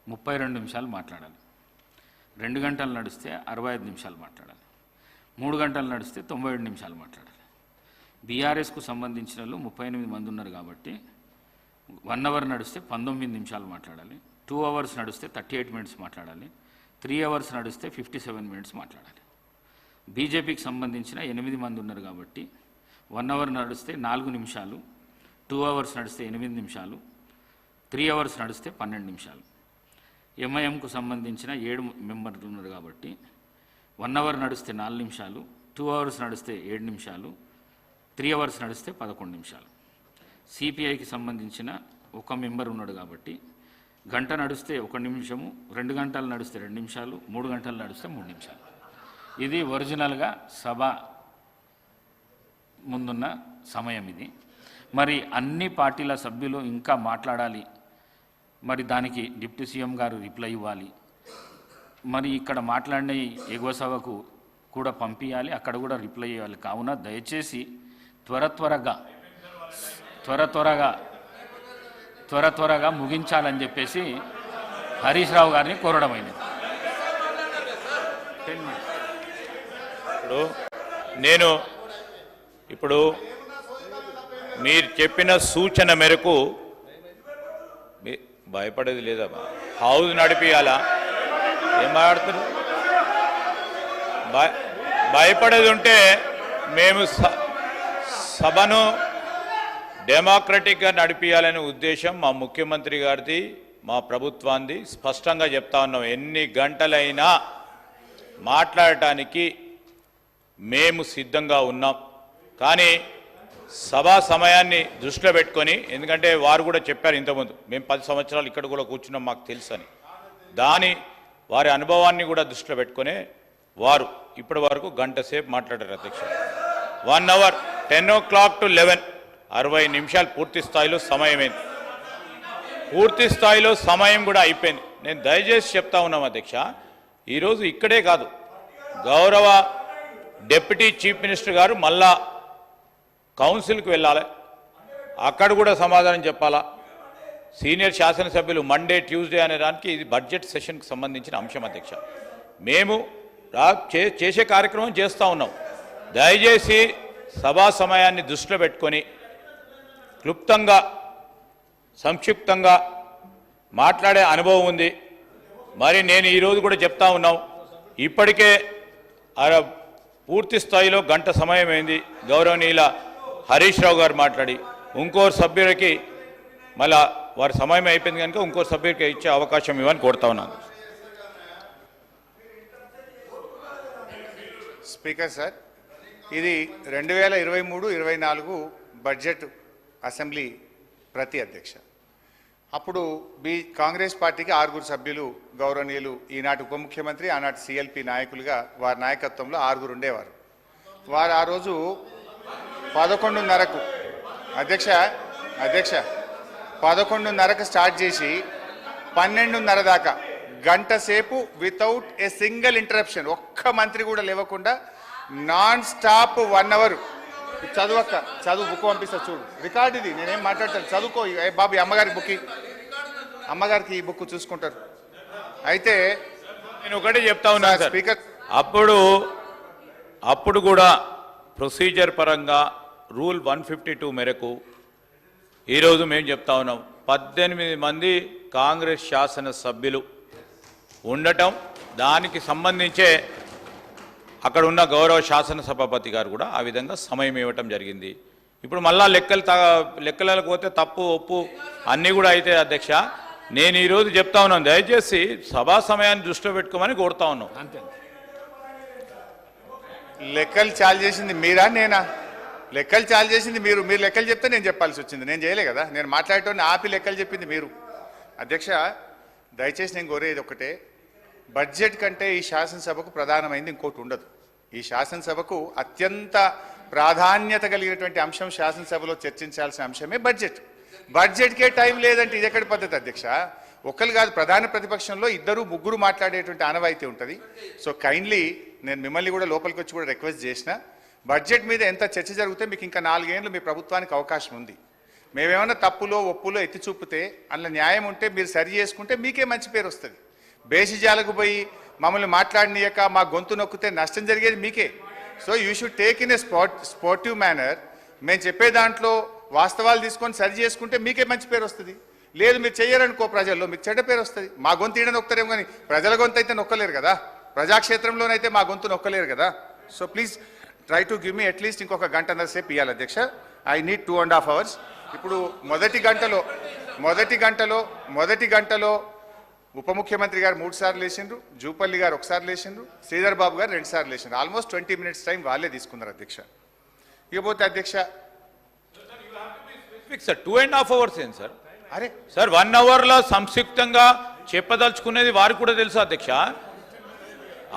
32 నిమిషాలు మాట్లాడాలి. 2 గంటలు నడిస్తే 65 నిమిషాలు మాట్లాడాలి, 3 గంటలు నడిస్తే 97 నిమిషాలు మాట్లాడాలి. బీఆర్ఎస్కు సంబంధించిన వాళ్ళు 38 మంది ఉన్నారు కాబట్టి 1 అవర్ నడిస్తే 19 నిమిషాలు మాట్లాడాలి, 2 అవర్స్ నడిస్తే 38 మినిట్స్ మాట్లాడాలి, 3 అవర్స్ నడిస్తే 57 మినిట్స్ మాట్లాడాలి. బీజేపీకి సంబంధించిన 8 మంది ఉన్నారు కాబట్టి 1 అవర్ నడిస్తే 4 నిమిషాలు, 2 అవర్స్ నడిస్తే 8 నిమిషాలు, 3 అవర్స్ నడిస్తే 12 నిమిషాలు. ఎంఐఎంకు సంబంధించిన 7 మెంబర్లు ఉన్నారు కాబట్టి 1 అవర్ నడిస్తే 4 నిమిషాలు, 2 అవర్స్ నడిస్తే 7 నిమిషాలు, 3 అవర్స్ నడిస్తే 11 నిమిషాలు. సిపిఐకి సంబంధించిన 1 మెంబర్ ఉన్నాడు కాబట్టి గంట నడిస్తే 1 నిమిషము, 2 గంటలు నడిస్తే 2 నిమిషాలు, 3 గంటలు నడిస్తే 3 నిమిషాలు. ఇది ఒరిజినల్గా సభ ముందున్న సమయం ఇది. మరి అన్ని పార్టీల సభ్యులు ఇంకా మాట్లాడాలి, మరి దానికి డిప్యూటీ సీఎం గారు రిప్లై ఇవ్వాలి, మరి ఇక్కడ మాట్లాడిన ఎగువ సభకు కూడా పంపించాలి, అక్కడ కూడా రిప్లై ఇవ్వాలి. కావున దయచేసి త్వరగా ముగించాలని చెప్పేసి హరీష్ రావు గారిని కోరడమైనది. ఇప్పుడు మీరు చెప్పిన సూచన మేరకు భయపడేది లేదా? హౌస్ నడిపియాలా? ఏం మాట్లాడుతున్నారు? భయపడేది ఉంటే మేము సభను డెమోక్రటిక్గా నడిపియాలనే ఉద్దేశం మా ముఖ్యమంత్రి గారిది, మా ప్రభుత్వాన్ని స్పష్టంగా చెప్తా ఉన్నాం. ఎన్ని గంటలైనా మాట్లాడటానికి మేము సిద్ధంగా ఉన్నాం. కానీ సభా సమయాన్ని దృష్టిలో పెట్టుకొని, ఎందుకంటే వారు కూడా చెప్పారు ఇంతకుముందు, మేము 10 సంవత్సరాలు ఇక్కడ కూడా కూర్చున్నాం మాకు తెలుసని, వారి అనుభవాన్ని కూడా దృష్టిలో పెట్టుకొని వారు ఇప్పటి వరకు గంట సేపు మాట్లాడారు అధ్యక్ష. 1 అవర్ 10 o'clock to 11, 60 నిమిషాలు పూర్తి స్థాయిలో సమయమైంది. పూర్తి స్థాయిలో సమయం కూడా అయిపోయింది. నేను దయచేసి చెప్తా ఉన్నాం అధ్యక్ష, ఈరోజు ఇక్కడే కాదు, గౌరవ డిప్యూటీ చీఫ్ మినిస్టర్ గారు మళ్ళా కౌన్సిల్కి వెళ్ళాలి, అక్కడ కూడా సమాధానం చెప్పాలా. సీనియర్ శాసనసభ్యులు మండే ట్యూస్డే అనే దానికి ఇది బడ్జెట్ సెషన్కి సంబంధించిన అంశం అధ్యక్ష. మేము చేసే కార్యక్రమం చేస్తూ ఉన్నాం. దయచేసి సభా సమయాన్ని దృష్టిలో పెట్టుకొని క్లుప్తంగా సంక్షిప్తంగా మాట్లాడే అనుభవం ఉంది. మరి నేను ఈరోజు కూడా చెప్తా ఉన్నాం, ఇప్పటికే పూర్తి స్థాయిలో గంట సమయం అయింది. గౌరవనీయుల హరీష్ రావు గారు మాట్లాడి ఇంకోరు సభ్యులకి మళ్ళా వారి సమయం అయిపోయింది కనుక ఇంకోరు సభ్యులకి ఇచ్చే అవకాశం ఇవ్వని కోరుతా ఉన్నాను. స్పీకర్ సార్, ఇది 2023-24 బడ్జెట్ అసెంబ్లీ ప్రతి అధ్యక్ష. అప్పుడు కాంగ్రెస్ పార్టీకి 6 సభ్యులు, గౌరవనీయులు ఈనాటి ఉప ముఖ్యమంత్రి, ఆనాటి సిఎల్పి నాయకులుగా వారి నాయకత్వంలో 6 ఉండేవారు. వారు ఆ రోజు 11:30కు అధ్యక్ష 11:30కు స్టార్ట్ చేసి 12:30 దాకా గంట సేపు వితౌట్ ఏ సింగిల్ ఇంటరప్షన్, ఒక్క మంత్రి కూడా లేవకుండా నాన్ స్టాప్ 1 అవర్. చదువు బుక్ పంపిస్తా చూడు, రికార్డు ఇది, నేనేం మాట్లాడతాను, చదువుకో బాబు. అమ్మగారికి ఈ బుక్ చూసుకుంటారు. అయితే నేను ఒకటే చెప్తా ఉన్నా స్పీకర్, అప్పుడు కూడా ప్రొసీజర్ పరంగా రూల్ 152 మేరకు ఈరోజు మేము చెప్తా ఉన్నాం, 18 మంది కాంగ్రెస్ శాసనసభ్యులు ఉండటం, దానికి సంబంధించే అక్కడ ఉన్న గౌరవ శాసనసభాపతి గారు కూడా ఆ విధంగా సమయం ఇవ్వటం జరిగింది. ఇప్పుడు మళ్ళా లెక్కలకు పోతే తప్పు ఒప్పు అన్నీ కూడా అయితే అధ్యక్ష, నేను ఈరోజు చెప్తా ఉన్నాను, దయచేసి సభా సమయాన్ని దృష్టిలో పెట్టుకోమని కోరుతా ఉన్నాం. లెక్కలు చాలు చేసింది మీరా నేనా? లెక్కలు చాలు చేసింది మీరు లెక్కలు చెప్తే నేను చెప్పాల్సి వచ్చింది. నేను చేయలే కదా, నేను మాట్లాడేటోని ఆపి లెక్కలు చెప్పింది మీరు. అధ్యక్ష, దయచేసి నేను కోరేది ఒకటే, బడ్జెట్ కంటే ఈ శాసనసభకు ప్రధానమైంది ఇంకోటి ఉండదు. ఈ శాసనసభకు అత్యంత ప్రాధాన్యత కలిగినటువంటి అంశం, శాసనసభలో చర్చించాల్సిన అంశమే బడ్జెట్. బడ్జెట్కే టైం లేదంటే ఇది ఎక్కడి పద్ధతి అధ్యక్ష? ఒకరు కాదు, ప్రధాన ప్రతిపక్షంలో 2-3 మాట్లాడేటువంటి ఆనవాయితీ ఉంటుంది. సో కైండ్లీ నేను మిమ్మల్ని కూడా లోపలికి వచ్చి కూడా రిక్వెస్ట్ చేసిన, బడ్జెట్ మీద ఎంత చర్చ జరిగితే మీకు ఇంకా 4 ఏళ్ళు మీ ప్రభుత్వానికి అవకాశం ఉంది. మేమేమన్నా తప్పులో ఒప్పులో ఎత్తి చూపితే అందులో న్యాయం ఉంటే మీరు సరి చేసుకుంటే మీకే మంచి పేరు వస్తుంది. బేసిజాలకు పోయి మమ్మల్ని మాట్లాడనీయక మా గొంతు నొక్కితే నష్టం జరిగేది మీకే. So you should take in a sportive manner. మేము చెప్పే దాంట్లో వాస్తవాలు తీసుకొని సరి చేసుకుంటే మీకే మంచి పేరు వస్తుంది. లేదు మీరు చెయ్యరనుకో, ప్రజల్లో మీకు చెడ్డ పేరు వస్తుంది. మా గొంతు ఈడ నొక్కుతారేమో కానీ ప్రజల గొంతు అయితే నొక్కలేరు కదా, ప్రజాక్షేత్రంలోనైతే మా గొంతు నొక్కలేరు కదా. So please try to give me at least ఇంకొక గంటన్నర సేపు ఇవ్వాలి అధ్యక్ష. I need 2.5 hours. ఇప్పుడు మొదటి గంటలో ఉప ముఖ్యమంత్రి గారు 3 సార్లు లేచిండ్రు, జూపల్లి గారు 1 సారి లేచిండ్రు, శ్రీధర్ బాబు గారు 2 సార్లు లేచిండ్రు. ఆల్మోస్ట్ 20 minutes టైం వాళ్ళే తీసుకున్నారు అధ్యక్ష. ఇకపోతే అధ్యక్ష సార్ 2.5 hours ఏంటి సార్? అరే సార్ 1 hourలో సంక్షిప్తంగా చెప్పదలుచుకునేది వారికి కూడా తెలుసు అధ్యక్ష.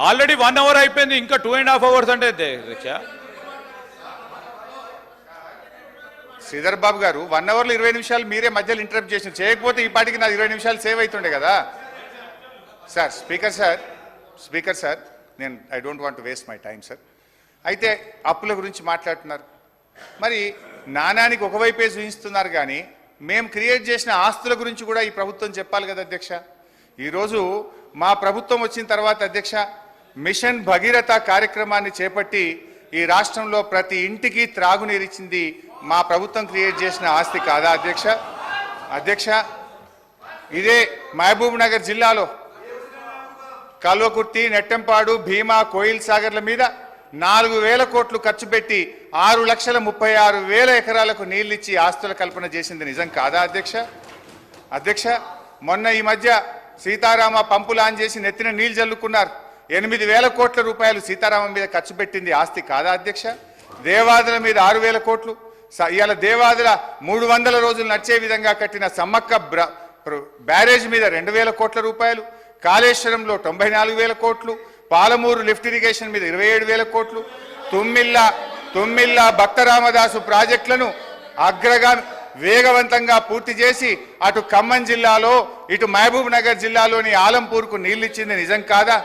ఆల్రెడీ 1 hour అయిపోయింది, ఇంకా 2.5 hours అంటే అధ్యక్ష. శ్రీధర్ బాబు గారు 1 hourలో 20 నిమిషాలు మీరే మధ్యలో ఇంటరప్ట్ చేసి చేయకపోతే ఈ పాటికి నా 20 నిమిషాలు సేవ్ అవుతుండే కదా సార్. స్పీకర్ సార్ నేను I don't want to waste my time sir. అయితే అప్పుల గురించి మాట్లాడుతున్నారు, మరి నాణానికి ఒకవైపే చూపిస్తున్నారు కానీ మేము క్రియేట్ చేసిన ఆస్తుల గురించి కూడా ఈ ప్రభుత్వం చెప్పాలి కదా అధ్యక్ష. ఈరోజు మా ప్రభుత్వం వచ్చిన తర్వాత అధ్యక్ష మిషన్ భగీరథ కార్యక్రమాన్ని చేపట్టి ఈ రాష్ట్రంలో ప్రతి ఇంటికి త్రాగునీరిచ్చింది మా ప్రభుత్వం క్రియేట్ చేసిన ఆస్తి కాదా అధ్యక్ష? ఇదే మహబూబ్ నగర్ జిల్లాలో కల్వకుర్తి, నెట్టంపాడు, భీమా, కోయిల్ సాగర్ల మీద 4,000 కోట్లు ఖర్చు పెట్టి 6,36,000 ఎకరాలకు నీళ్ళిచ్చి ఆస్తుల కల్పన చేసింది నిజం కాదా అధ్యక్ష? మొన్న ఈ మధ్య సీతారామ పంపులు ఆన్ చేసి నెత్తిన నీళ్లు జల్లుకున్నారు. 8,000 కోట్ల రూపాయలు సీతారామం మీద ఖర్చు పెట్టింది ఆస్తి కాదా అధ్యక్ష? దేవాదుల మీద 6,000 కోట్లు, ఇవాళ దేవాదుల 300 రోజులు నడిచే విధంగా కట్టిన సమ్మక్క బ్యారేజ్ మీద 2,000 కోట్ల రూపాయలు, కాళేశ్వరంలో 94,000 కోట్లు, పాలమూరు లిఫ్ట్ ఇరిగేషన్ మీద 27,000 కోట్లు, తుమ్మిల్ల భక్త రామదాసు ప్రాజెక్టులను వేగవంతంగా పూర్తి చేసి అటు ఖమ్మం జిల్లాలో ఇటు మహబూబ్ నగర్ జిల్లాలోని ఆలంపూర్కు నీళ్లిచ్చింది నిజం కాదా?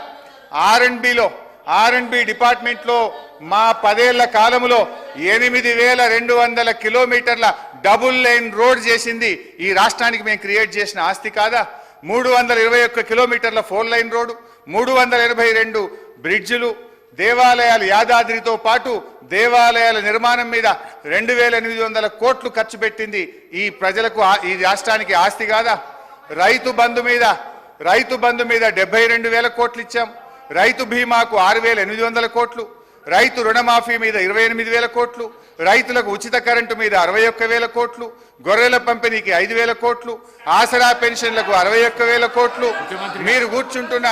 ఆర్ఎండ్బి డిపార్ట్మెంట్లో మా 10 ఏళ్ల కాలంలో 8,200 కిలోమీటర్ల డబుల్ లైన్ రోడ్ చేసింది ఈ రాష్ట్రానికి మేము క్రియేట్ చేసిన ఆస్తి కాదా? 321 కిలోమీటర్ల 4 లైన్ రోడ్డు, 382 బ్రిడ్జిలు, దేవాలయాలు, యాదాద్రితో పాటు దేవాలయాల నిర్మాణం మీద 2,800 కోట్లు ఖర్చు పెట్టింది ఈ ప్రజలకు ఈ రాష్ట్రానికి ఆస్తి కాదా? రైతు బంధు మీద 72,000 కోట్లు ఇచ్చాం, రైతు బీమాకు 6,800 కోట్లు, రైతు రుణమాఫీ మీద 28,000 కోట్లు, రైతులకు ఉచిత కరెంటు మీద 61,000 కోట్లు, గొర్రెల పంపిణీకి 5,000 కోట్లు, ఆసరా పెన్షన్లకు 61,000 కోట్లు. మీరు కూర్చుంటున్న